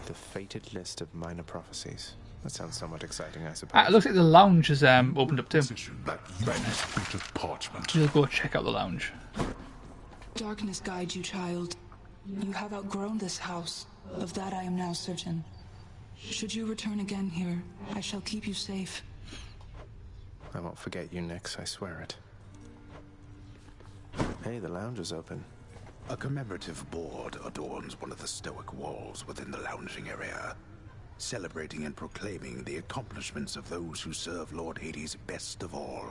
The fated list of minor prophecies. That sounds somewhat exciting, I suppose.
Ah, it looks like the lounge is opened up too.
That useless bit of parchment.
We'll go check out the lounge.
Darkness guide you, child. You have outgrown this house. Of that I am now certain. Should you return again here, I shall keep you safe.
I won't forget you, Nix, I swear it. Hey, the lounge is open.
A commemorative board adorns one of the stoic walls within the lounging area, celebrating and proclaiming the accomplishments of those who serve Lord Hades best of all.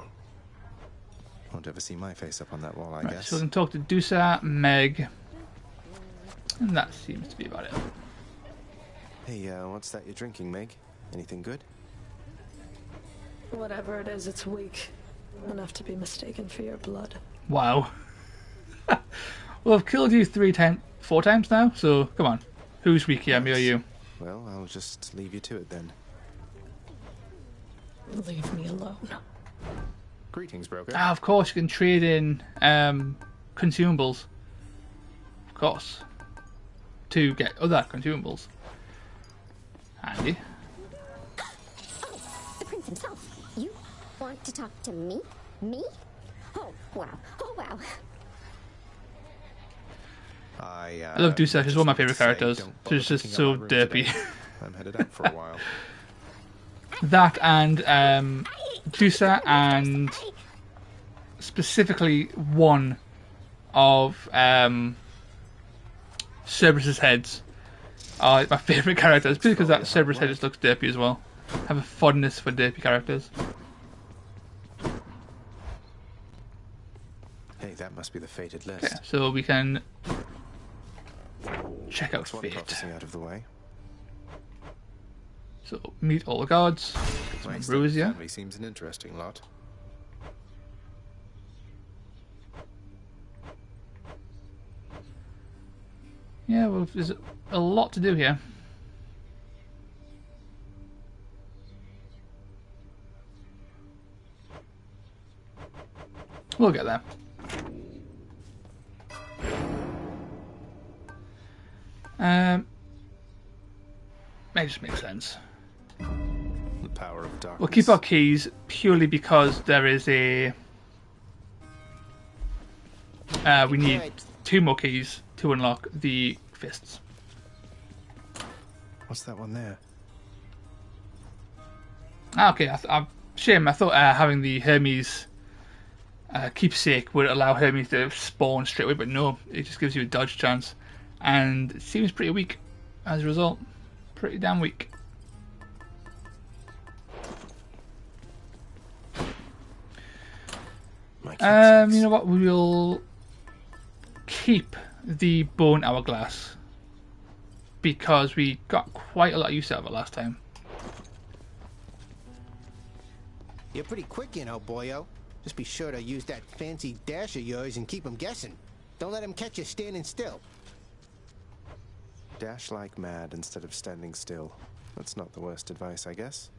Won't ever see my face up on that wall, I
Right,
guess.
so we can talk to Dusa, Meg, and that seems to be about it.
Hey, what's that you're drinking, Meg? Anything good?
Whatever it is, it's weak. Enough to be mistaken for your blood.
Wow. Well, I've killed you 4 times now, so come on. Who's weak here, me or you?
Well, I'll just leave you to it then.
Leave me alone.
Greetings, broker.
Ah, of course, you can trade in consumables. Of course. To get other consumables. Handy.
Oh, the prince himself. You want to talk to me? Me? Oh, wow. Oh, wow.
I
love Dusa, she's one of my favourite characters. She's just so derpy.
I'm headed out for a while.
That and Dusa and specifically one of Cerberus's heads are my favourite characters, because that Cerberus head just looks derpy as well. I have a fondness for derpy characters.
Hey, that must be the fated list.
Okay, so we can check out
One
Fate.
prophecy out of the way.
So meet all the gods.
My
Ambrosia.
family seems an interesting lot.
Yeah, well, there's a lot to do here. We'll get there. May just make sense.
The power of darkness.
We'll keep our keys purely because there is a... we need 2 more keys to unlock the fists.
What's that one there?
Ah, okay. Shame. I thought having the Hermes keepsake would allow Hermes to spawn straight away, but no. It just gives you a dodge chance. And it seems pretty weak as a result. Pretty damn weak. You know what? We will keep the bone hourglass because we got quite a lot of use out of it last time.
You're pretty quick, you know, boyo. Just be sure to use that fancy dash of yours and keep them guessing. Don't let them catch you standing still.
Dash like mad instead of standing still. That's not the worst advice, I guess.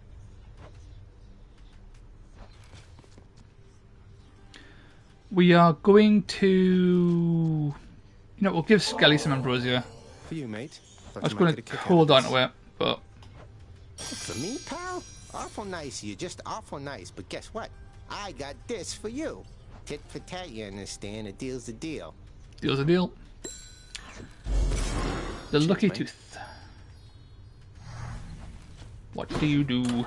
We are going to... You know, we'll give Skelly some ambrosia.
For you, mate.
I was going to hold on to it, but...
For me, pal? Awful nice of you, just awful nice. But guess what? I got this for you. Tit for tat, you understand? A deal's a deal.
Deal's a deal. The lucky tooth. What do you do?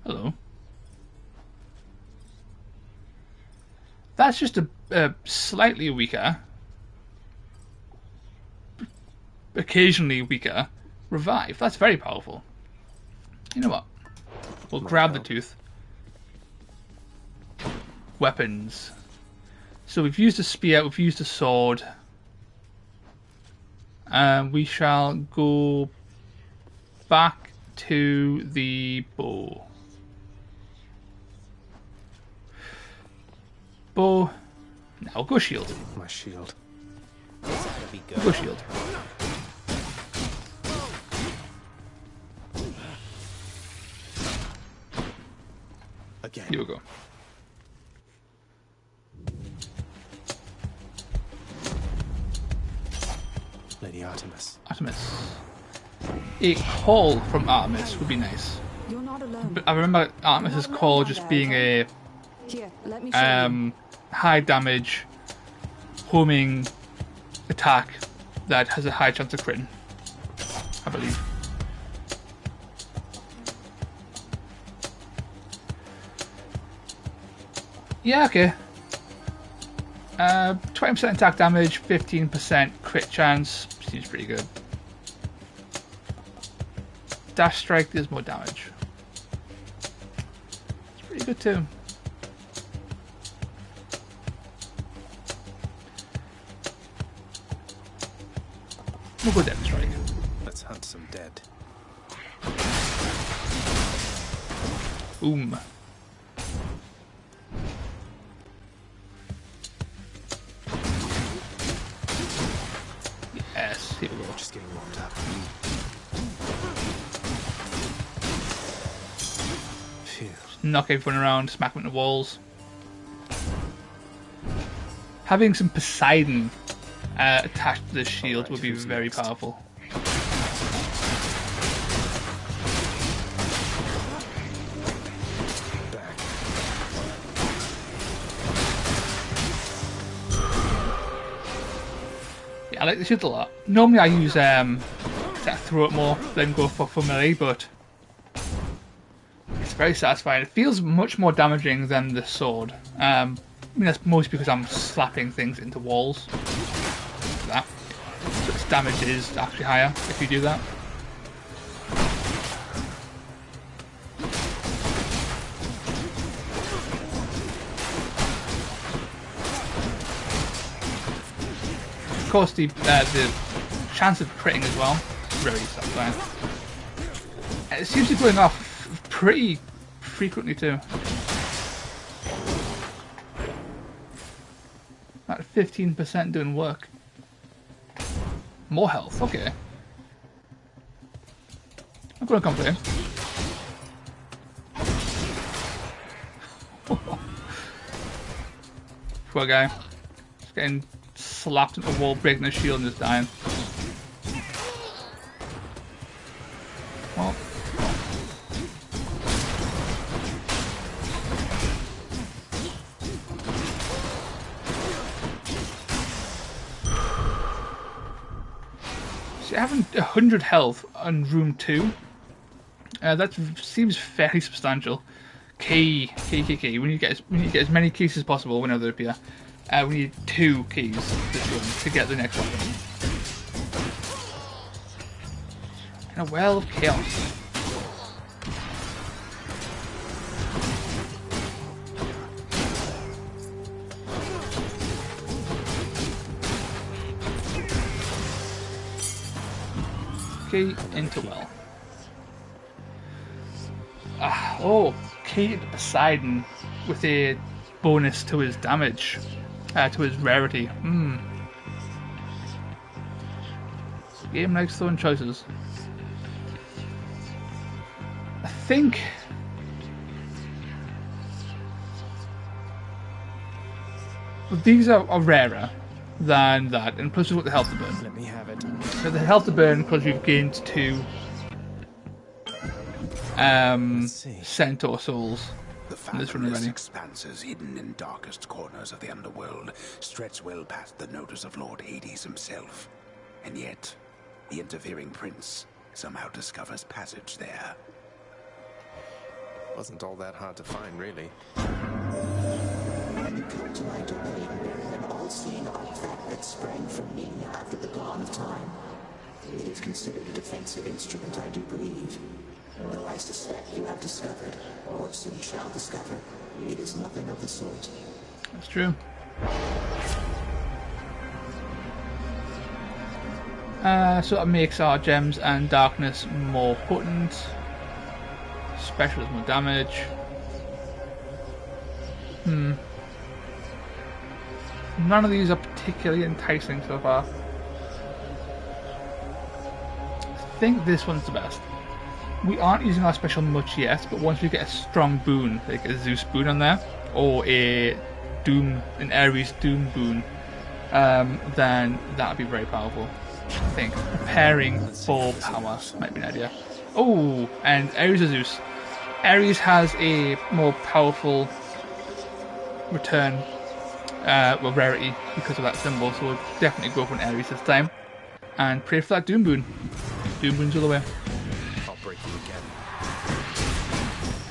Hello. That's just a slightly weaker, occasionally weaker revive. That's very powerful. You know what? We'll grab the tooth. Weapons. So we've used a spear, we've used a sword. We shall go back to the bow. Bow. Now go shield.
My shield.
This ought to be good.
Go shield.
Again.
Here we go.
Lady Artemis.
Artemis. A call from Artemis would be nice.
You're not alone.
But I remember Artemis's call just being a
Here, let me show you.
high damage homing attack that has a high chance of critting, I believe. Yeah, okay. 20% attack damage, 15% crit chance. Seems pretty good. Dash strike does more damage. It's pretty good too. We'll go death strike.
Let's hunt some dead.
Boom. Yes, here we go.
Just getting warmed up. Phew.
Knock everyone around, smack them into walls. Having some Poseidon attached to the shield would be very powerful. Yeah, I like the shield a lot. Normally I use throw it more than go for melee, but it's very satisfying. It feels much more damaging than the sword. I mean, that's mostly because I'm slapping things into walls. Like that. So its damage is actually higher if you do that. Of course, the chance of critting as well, very satisfying. It seems to be going off pretty frequently too. At 15% doing work. More health, okay. I'm gonna complain. Poor guy. Just getting slapped into the wall, breaking the shield and just dying. Well. See, having 100 health on room 2, that seems fairly substantial. Key. We need to get as many keys as possible whenever they appear. We need 2 keys this run to get the next one. And a well of chaos. Key into well. Key into Poseidon with a bonus to his damage, to his rarity. Game likes throwing choices. I think these are rarer than that, and plus we've got the health to burn.
Let me have it.
So the health to burn because we've gained 2 Centaur souls.
The fathomless expanses hidden in darkest corners of the underworld stretch well past the notice of Lord Hades himself. And yet, the interfering prince somehow discovers passage there.
Wasn't all that hard to find, really.
You come to my domain bearing an all-seeing artifact that sprang from me after the dawn of time. It is considered a defensive instrument, I do believe. Though I suspect you have discovered, or soon shall discover, it is nothing of the sort.
That's true. So that makes our gems and darkness more potent. Special does more damage. None of these are particularly enticing so far. I think this one's the best. We aren't using our special much yet, but once we get a strong boon, like a Zeus boon on there, or an Ares Doom boon, then that would be very powerful. I think preparing for power might be an idea. Oh, and Ares or Zeus. Ares has a more powerful return, rarity because of that symbol, so we'll definitely go for an Ares this time. And pray for that Doom boon. Doom boons all the way.
I'll break you again.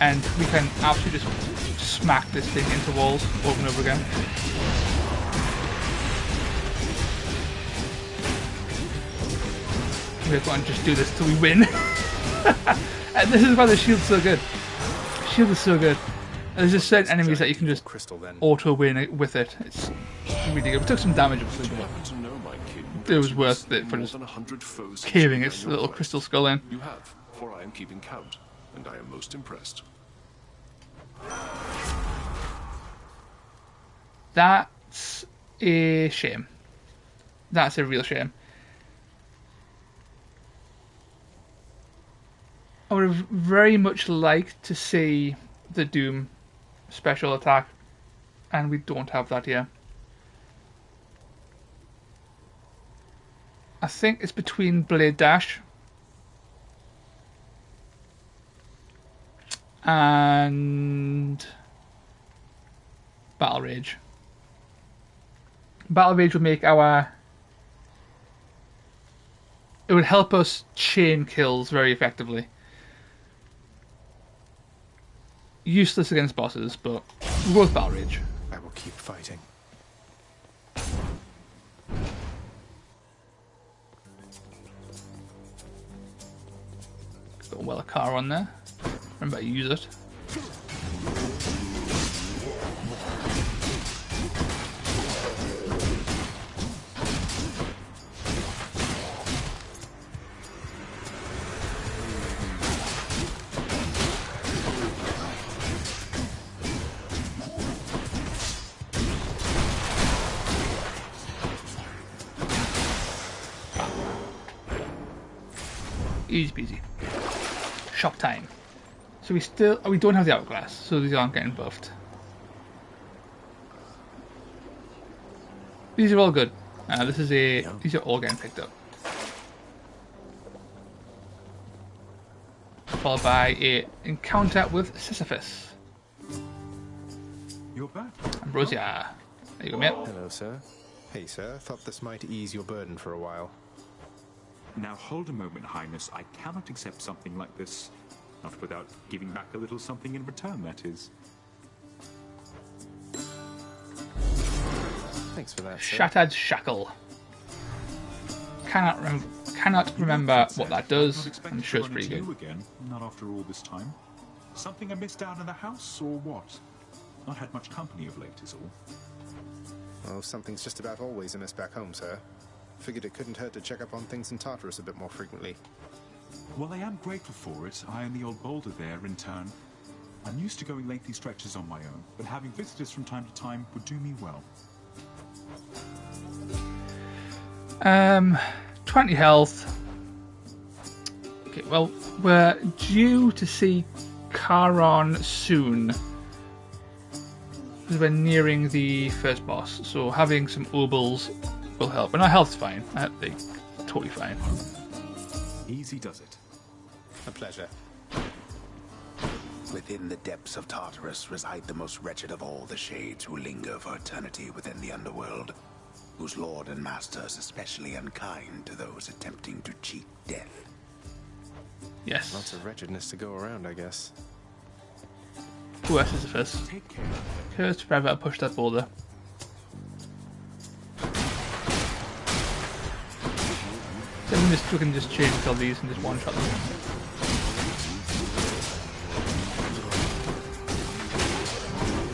And we can absolutely just smack this thing into walls over and over again. We're going to just do this till we win. And this is why the shield's so good. The shield is so good. There's just certain enemies that you can just auto win with it. It's really good. We took some damage, obviously, but it was worth it for just caving its little crystal skull in.
You have, for I am keeping count, and I am most impressed.
That's a shame. That's a real shame. I would have very much liked to see the Doom special attack, and we don't have that here. I think it's between Blade Dash and Battle Rage. Battle Rage would make our... It would help us chain kills very effectively. Useless against bosses, but we'll go with Battle Rage.
I will keep fighting.
Got a Weller car on there. Remember to use it. Easy peasy. Shop time. So we don't have the hourglass, so these aren't getting buffed. These are all good. These are all getting picked up. Followed by a encounter with Sisyphus.
You're back.
Ambrosia. There you go, mate.
Hello, sir. Hey, sir. Thought this might ease your burden for a while.
Now hold a moment, Highness. I cannot accept something like this. Not without giving back a little something in return, that is.
Thanks for that, sir.
Shattered Shackle. Cannot remember what that does. I'm sure it's pretty good.
Again, not after all this time. Something I missed out in the house, or what? Not had much company of late, is all.
Oh, something's just about always a miss back home, sir. Figured it couldn't hurt to check up on things in Tartarus a bit more frequently.
Well, I am grateful for it. I and the old boulder there, in turn. I'm used to going lengthy stretches on my own, but having visitors from time to time would do me well.
20 health. Okay, well, we're due to see Charon soon. Because we're nearing the first boss, so having some obols will help. And our health's fine. I think totally fine.
Easy does it.
A pleasure.
Within the depths of Tartarus reside the most wretched of all the shades who linger for eternity within the underworld, whose lord and master is especially unkind to those attempting to cheat death.
Yes.
Lots of wretchedness to go around, I guess.
Who else is the first? Cursed forever, push that boulder. So we can just chain kill these and just one shot them.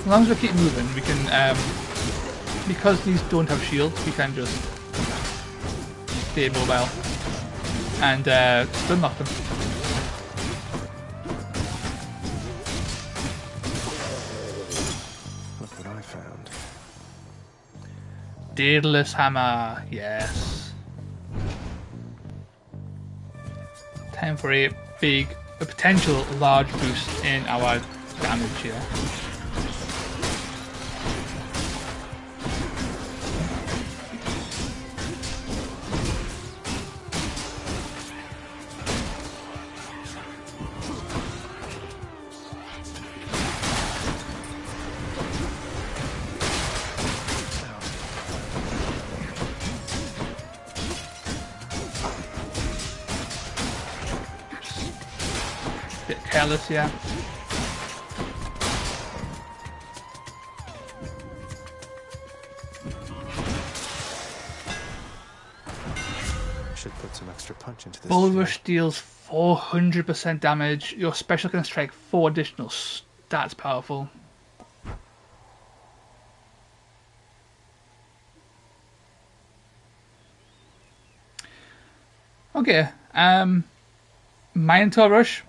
As long as we keep moving, we can, because these don't have shields, we can just stay mobile and stun lock them.
Look what I found.
Daedalus Hammer. Yes. Time for a potential large boost in our damage here. Bit careless, yeah.
Should put some extra punch into this.
Bull Rush deals 400% damage. Your special can strike 4 additional. That's powerful. Okay, Minotaur Rush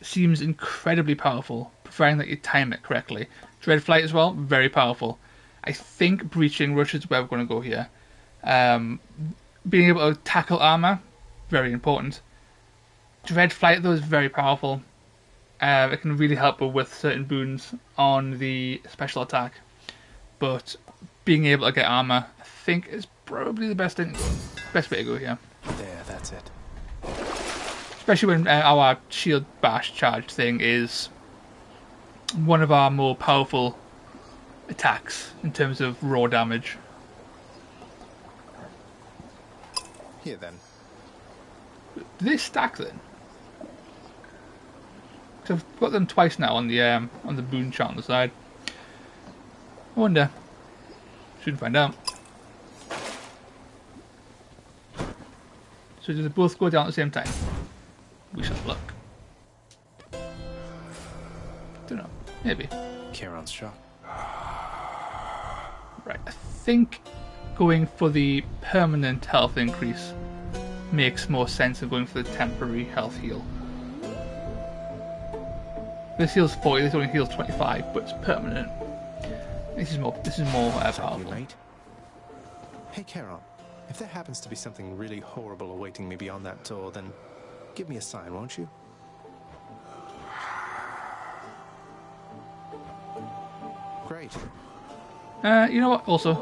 seems incredibly powerful, providing that you time it correctly. Dreadflight as well, very powerful. I think Breaching Rush is where we're going to go here. Being able to tackle armor, very important. Dreadflight though is very powerful. It can really help with certain boons on the special attack. But being able to get armor, I think, is probably the best way to go here.
There, that's it.
Especially when our shield bash charge thing is one of our more powerful attacks in terms of raw damage.
Here then.
Do they stack then? Because I've got them twice now on the boon chart on the side. I wonder. Shouldn't find out. So do they both go down at the same time? We shall look. Don't know. Maybe.
Charon's shot.
Right. I think going for the permanent health increase makes more sense than going for the temporary health heal. This heals 40. This only heals 25, but it's permanent. This is more powerful.
Mate. Hey, Charon. If there happens to be something really horrible awaiting me beyond that door, then give me a sign, won't you? Great.
You know what? Also,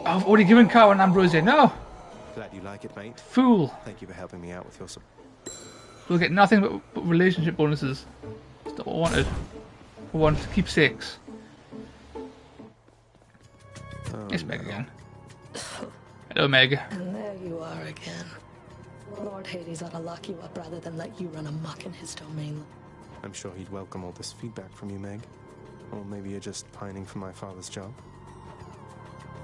I've already given Charon Ambrosia. No.
Glad you like it, mate.
Fool.
Thank you for helping me out with your support.
We'll get nothing but relationship bonuses. That's not what I wanted. I want to keep 6. It's Meg again. Hello, Meg.
And there you are again. Lord Hades ought to lock you up rather than let you run amok in his domain.
I'm sure he'd welcome all this feedback from you, Meg. Or maybe you're just pining for my father's job.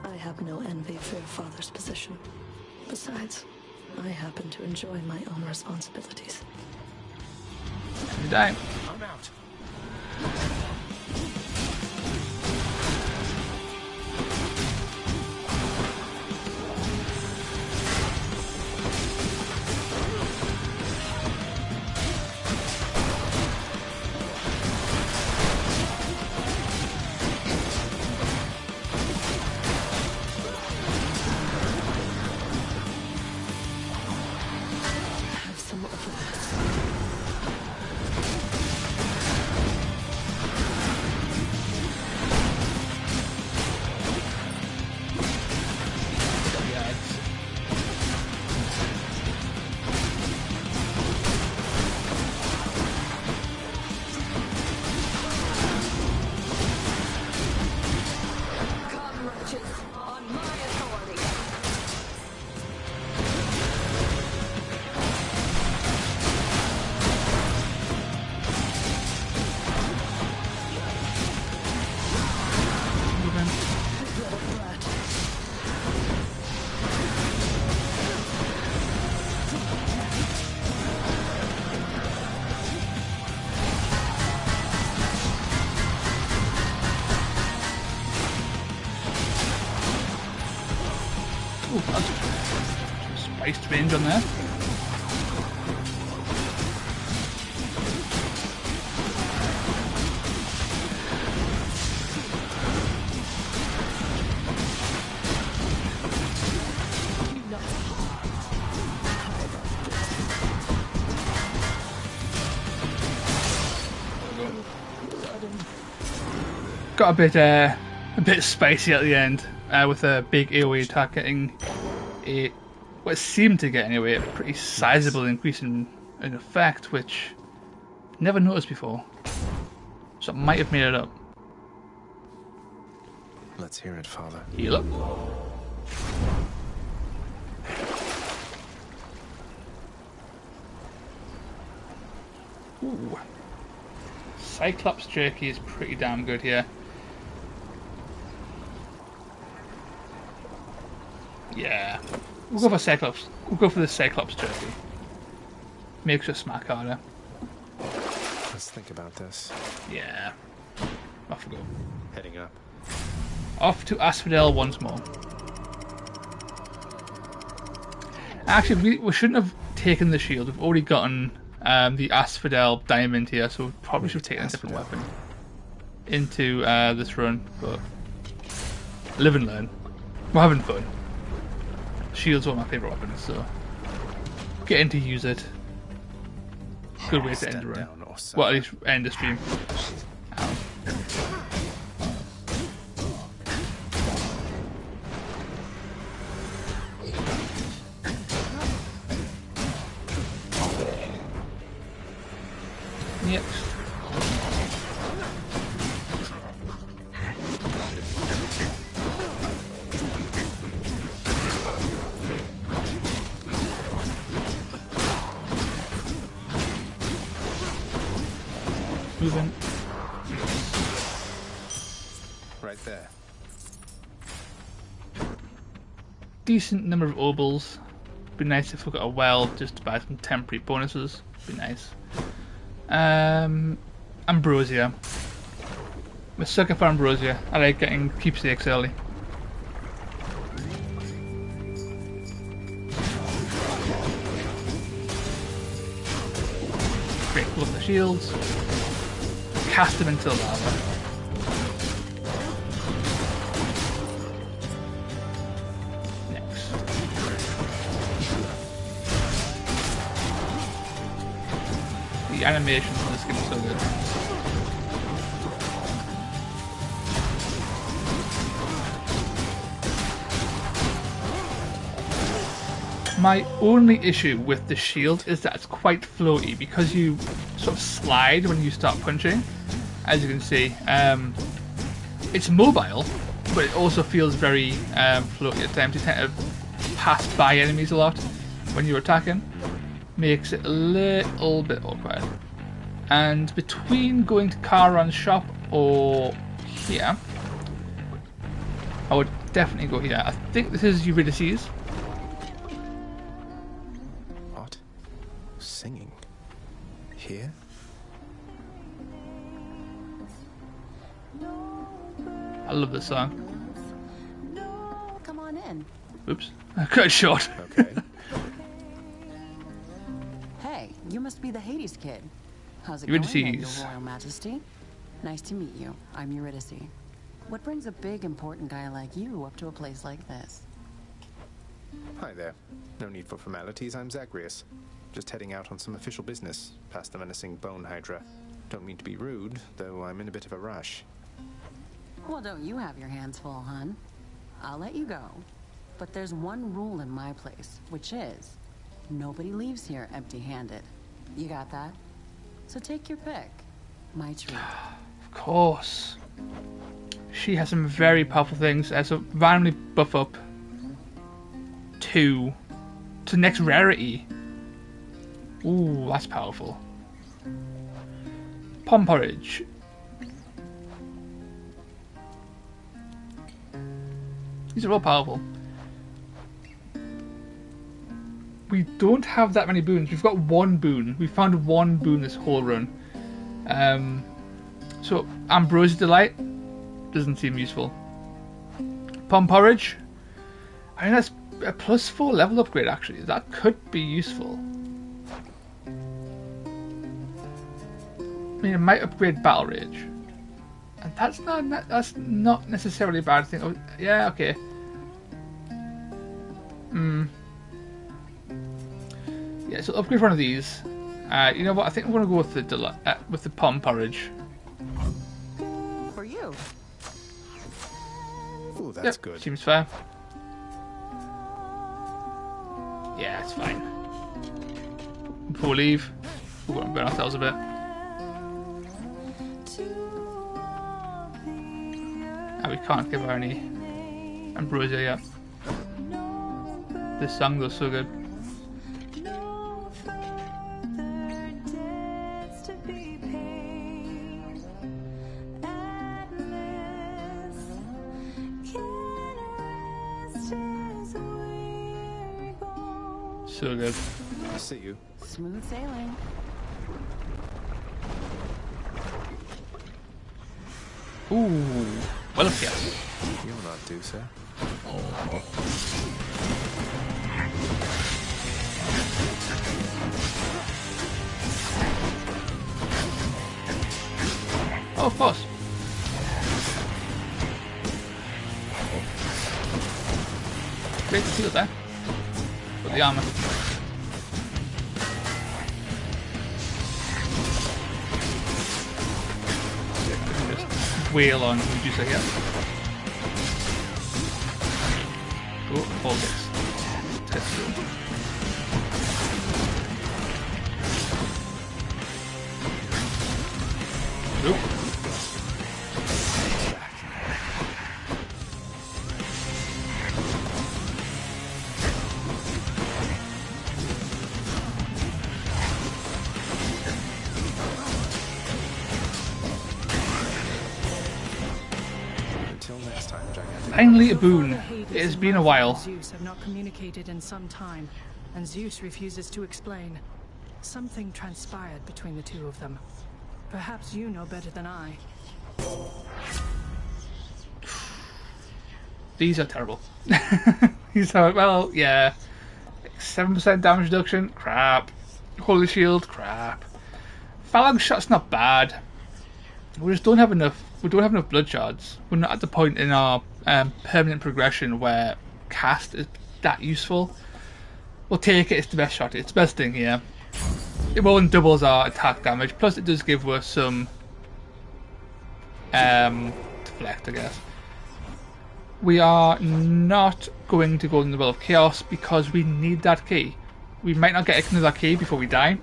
I have no envy for your father's position. Besides, I happen to enjoy my own responsibilities.
You die.
I'm out.
Have some of this. Come, wretches, on my authority. Little brat.
Ooh, that's spiced range on there. got a bit spicy at the end with a big AoE attack getting what it seemed to get anyway, a pretty sizable increase in effect, which I've never noticed before. So I might have made it up.
Let's hear it, Father.
Heal up. Ooh. Cyclops jerky is pretty damn good here. Yeah. We'll go for Cyclops. We'll go for the Cyclops jerky. Makes us smack harder.
Let's think about this.
Yeah. Off we go.
Heading up.
Off to Asphodel once more. Actually, we shouldn't have taken the shield. We've already gotten the Asphodel diamond here, so we probably should have taken a different weapon into this run. But live and learn. We're having fun. Shield's one of my favourite weapons, so getting to use it. Good way to end the run. Well, at least end the stream. Ow. Yep. Moving.
Right there.
Decent number of obols. Be nice if we got a well just to buy some temporary bonuses. Be nice. Ambrosia. I'm a sucker for ambrosia. I like getting keepsakes early. Great, pull up the shields. Cast them into the lava. Next. The animations in this game are so good. My only issue with the shield is that it's quite floaty because you sort of slide when you start punching. As you can see, it's mobile, but it also feels very floaty at times. You tend to pass by enemies a lot when you're attacking. Makes it a little bit awkward. And between going to Karan's shop or here, I would definitely go here. I think this is Eurydice's.
What? Singing? Here?
I love this song.
Come on in.
Oops. I cut it short.
Okay.
Hey, you must be the Hades kid. How's it
Eurydice.
going, Your Royal Majesty? Nice to meet you. I'm Eurydice. What brings a big, important guy like you up to a place like this?
Hi there. No need for formalities, I'm Zagreus. Just heading out on some official business, past the menacing Bone Hydra. Don't mean to be rude, though I'm in a bit of a rush.
Well, don't you have your hands full, hun? I'll let you go. But there's one rule in my place, which is nobody leaves here empty-handed. You got that? So take your pick. My treat.
Of course. She has some very powerful things. So randomly buff up to next rarity. Ooh, that's powerful. Pom porridge. These are all powerful. We don't have that many boons. We've got one boon. We found one boon this whole run. So Ambrosia Delight doesn't seem useful. Pom porridge. I mean that's a +4 level upgrade actually. That could be useful. I mean it might upgrade Battle Rage. And that's not necessarily a bad thing. Oh, yeah, okay. Yeah, so upgrade one of these. You know what? I think I'm gonna go with the pom porridge.
For you.
That's
Yep,
good.
seems fair. Yeah, it's fine. Before we leave, we're going to burn ourselves a bit. And we can't give her any ambrosia yet. This song was so good. So good.
I see you.
Smooth sailing.
Ooh, well, yes.
You'll not do, sir.
Oh, of course. Great to see it there. Got the armor. Wheel on Medusa here. Oh, all this. Let's go. Nope. Finally a boon. It has been a while.
Zeus have not communicated in some time, and Zeus refuses to explain. Something transpired between the two of them. Perhaps you know better than I.
These are terrible. These are, well, yeah. 7% damage reduction? Crap. Holy shield? Crap. Phalanx shot's not bad. We just don't have enough. We don't have enough blood shards. We're not at the point in our permanent progression where cast is that useful. We'll take it. It's the best shot. It's the best thing here. It more than doubles our attack damage. Plus, it does give us some deflect, I guess. We are not going to go in the Well of Chaos because we need that key. We might not get another key before we die.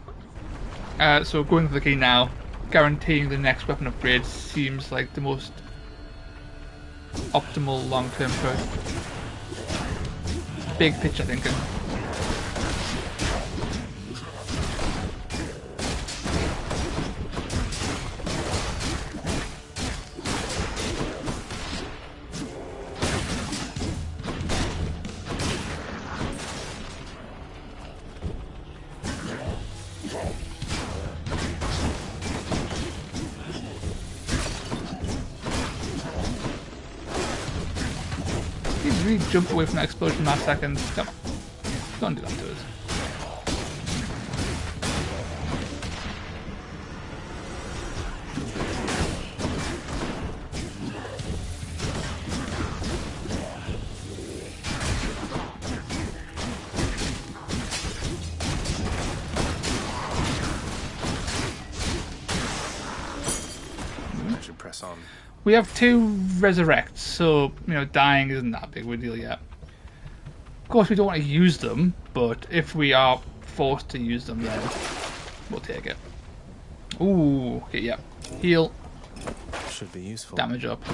So going for the key now, guaranteeing the next weapon upgrade seems like the most optimal long-term choice. Big picture thinking. Really jump away from that explosion last second. Come on. Don't do that to us.
I should press on.
We have 2 resurrects, so, you know, dying isn't that big of a deal yet. Of course, we don't want to use them, but if we are forced to use them, then we'll take it. Ooh, okay, yeah. Heal.
Should be useful.
Damage up.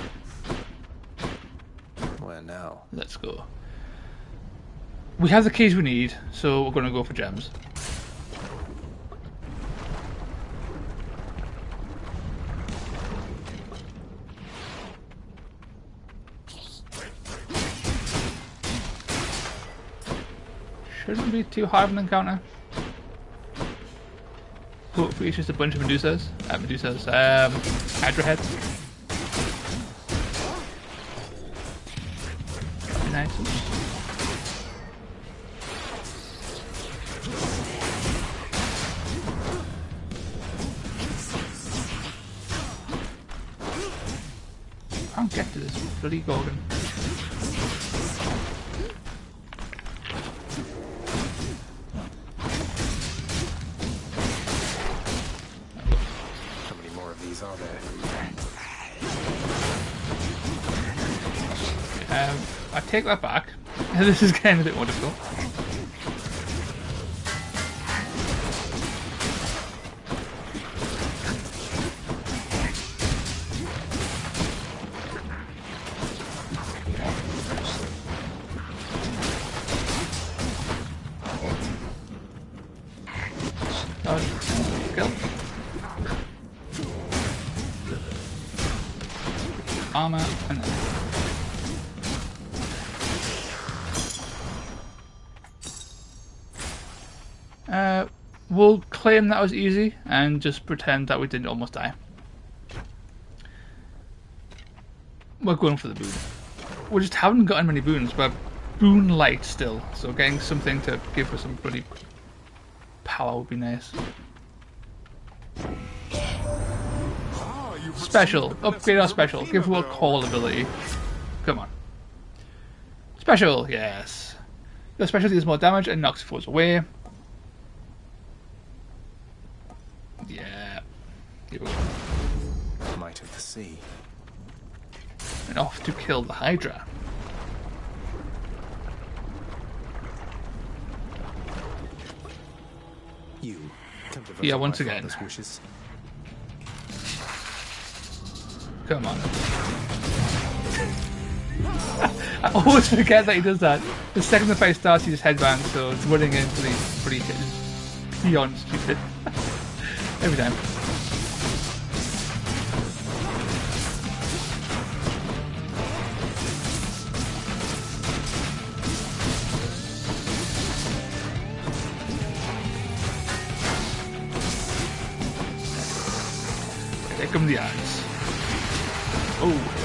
Where now?
Let's go. We have the keys we need, so we're going to go for gems. Shouldn't be too hard of an encounter. Hopefully it's just a bunch of Medusas. Hydra heads. Nice. I can't get to this bloody Gorgon. I take that back. This is getting a bit more difficult. Armor and we'll claim that was easy and just pretend that we didn't almost die. We're going for the boon. We just haven't gotten many boons, but boon light still, so getting something to give us some bloody power would be nice. Special. Upgrade our special. Give her a call ability. Come on. Special, yes. Your special deals more damage and knocks foes away. Yeah. Here we go.
Might of the sea.
And off to kill the Hydra.
You.
Yeah, once again.
Wishes.
Come on. I always forget that he does that. The second the fight starts, he just headbangs, so it's running into these pretty beyond stupid. Every time. Here come the eyes. Oh.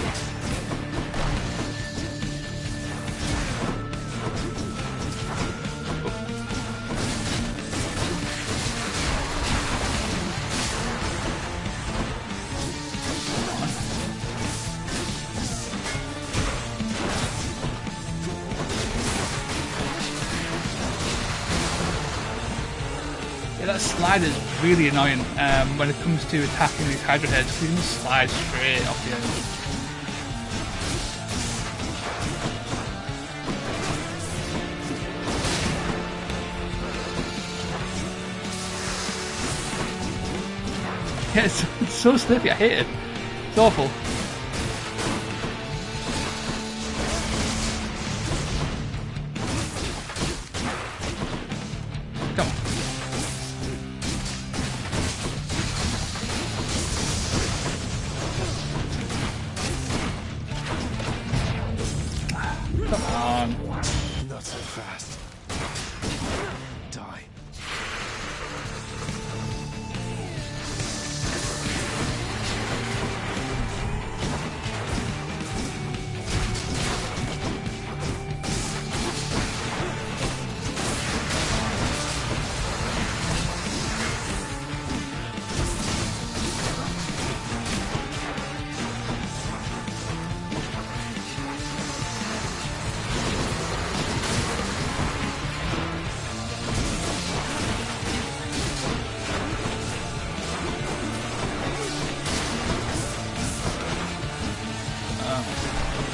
That slide is really annoying when it comes to attacking these Hydra heads, because you can just slide straight off the edge. Yeah, it's so slippy, I hate it. It's awful.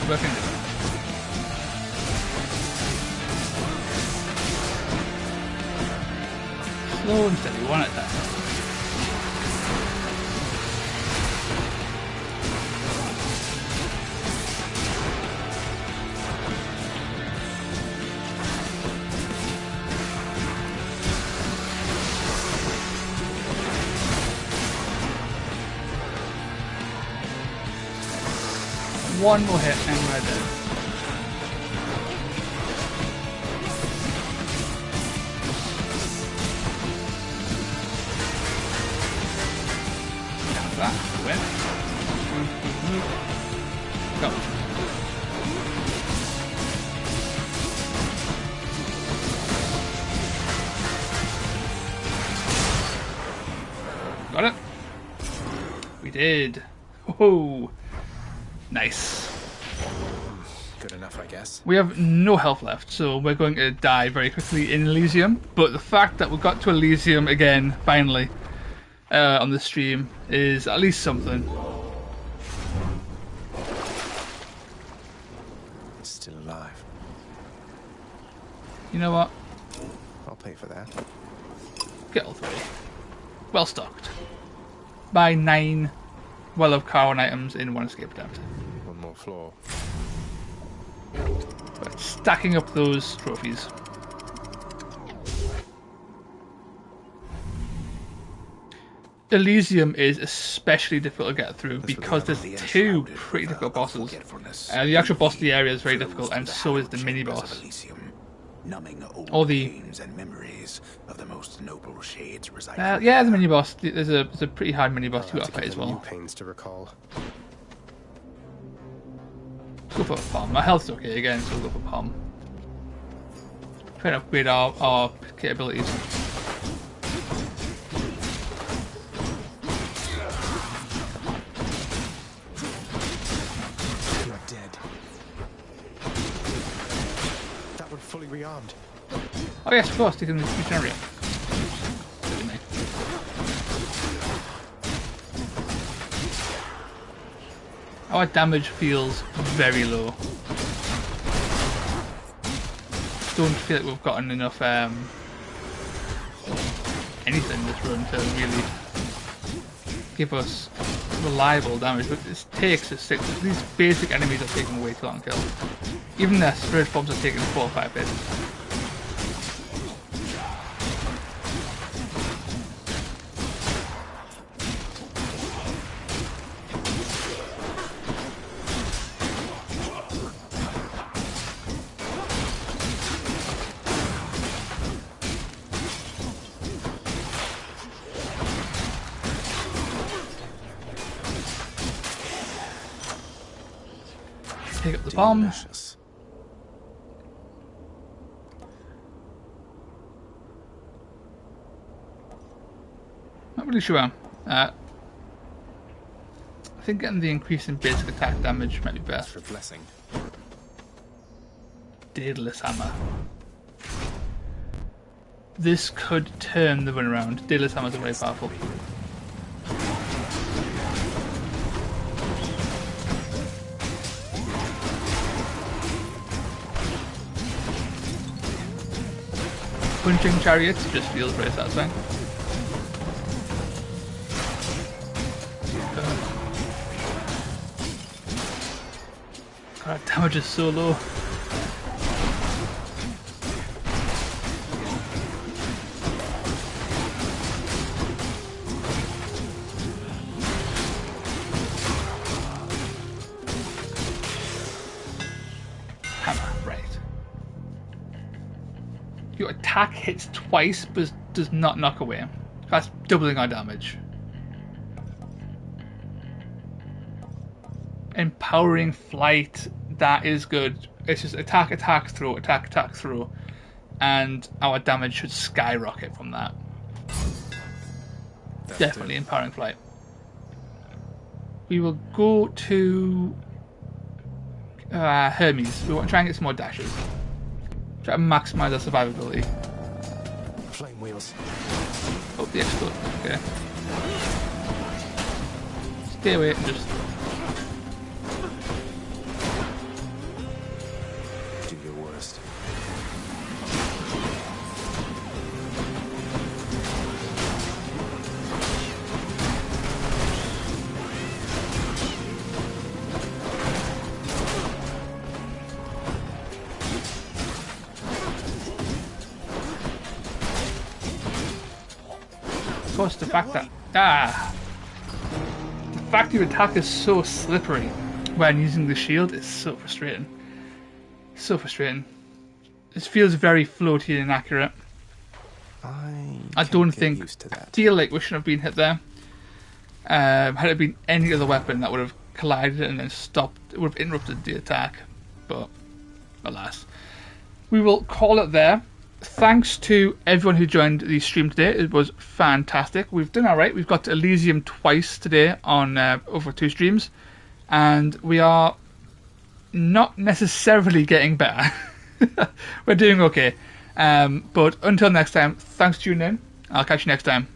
Working. Slow and steady, one at a time. One more hit and we're dead. That win. Go. Got it. We did. Oh. Nice.
Good enough, I guess.
We have no health left, so we're going to die very quickly in Elysium. But the fact that we got to Elysium again, finally, on the stream, is at least something. You know what?
I'll pay for that.
Get all 3. Well stocked. Buy 9 well-of Carwin items in 1 escape attempt.
One more floor.
But stacking up those trophies. Elysium is especially difficult to get through because there's 2 pretty difficult bosses. The actual boss of the area is very difficult, and so is the mini-boss. Or the...
and memories of the most noble shades
yeah, the mini-boss. There's a pretty hard mini-boss you got to fight as well.
Pains to recall.
Go for a palm. My health's okay again, so we'll go for palm. Try to upgrade our capabilities.
You're dead. That one fully rearmed.
Oh yes, of course, they can regenerate. Our damage feels very low. Don't feel like we've gotten enough anything this run to really give us reliable damage, but it takes us 6. These basic enemies are taking way too long to kill. Even their spirit bombs are taking 4 or 5 hits. Pick up the bomb.
Delicious.
Not really sure. I think getting the increase in basic attack damage might be best.
For blessing.
Daedalus Hammer. This could turn the run around. Daedalus Hammers are very powerful. Punching chariots just feels very satisfying. God, damage is so low. Your attack hits twice but does not knock away. That's doubling our damage. Empowering flight, that is good. It's just attack, attack, throw, attack, attack, throw. And our damage should skyrocket from that. Definitely empowering flight. We will go to Hermes. We want to try and get some more dashes. Try to maximise our survivability.
Flame wheels.
Oh, the explode. Okay. Stay away and just...
do your worst.
Of course, the fact that the fact your attack is so slippery when using the shield is so frustrating. So frustrating. This feels very floaty and inaccurate. I don't think. I feel like we shouldn't have been hit there. Had it been any other weapon, that would have collided and then stopped. It would have interrupted the attack. But alas, we will call it there. Thanks to everyone who joined the stream today. It was fantastic. We've done alright. We've got to Elysium twice today on over 2 streams. And we are not necessarily getting better. We're doing okay. But until next time, thanks for tuning in. I'll catch you next time.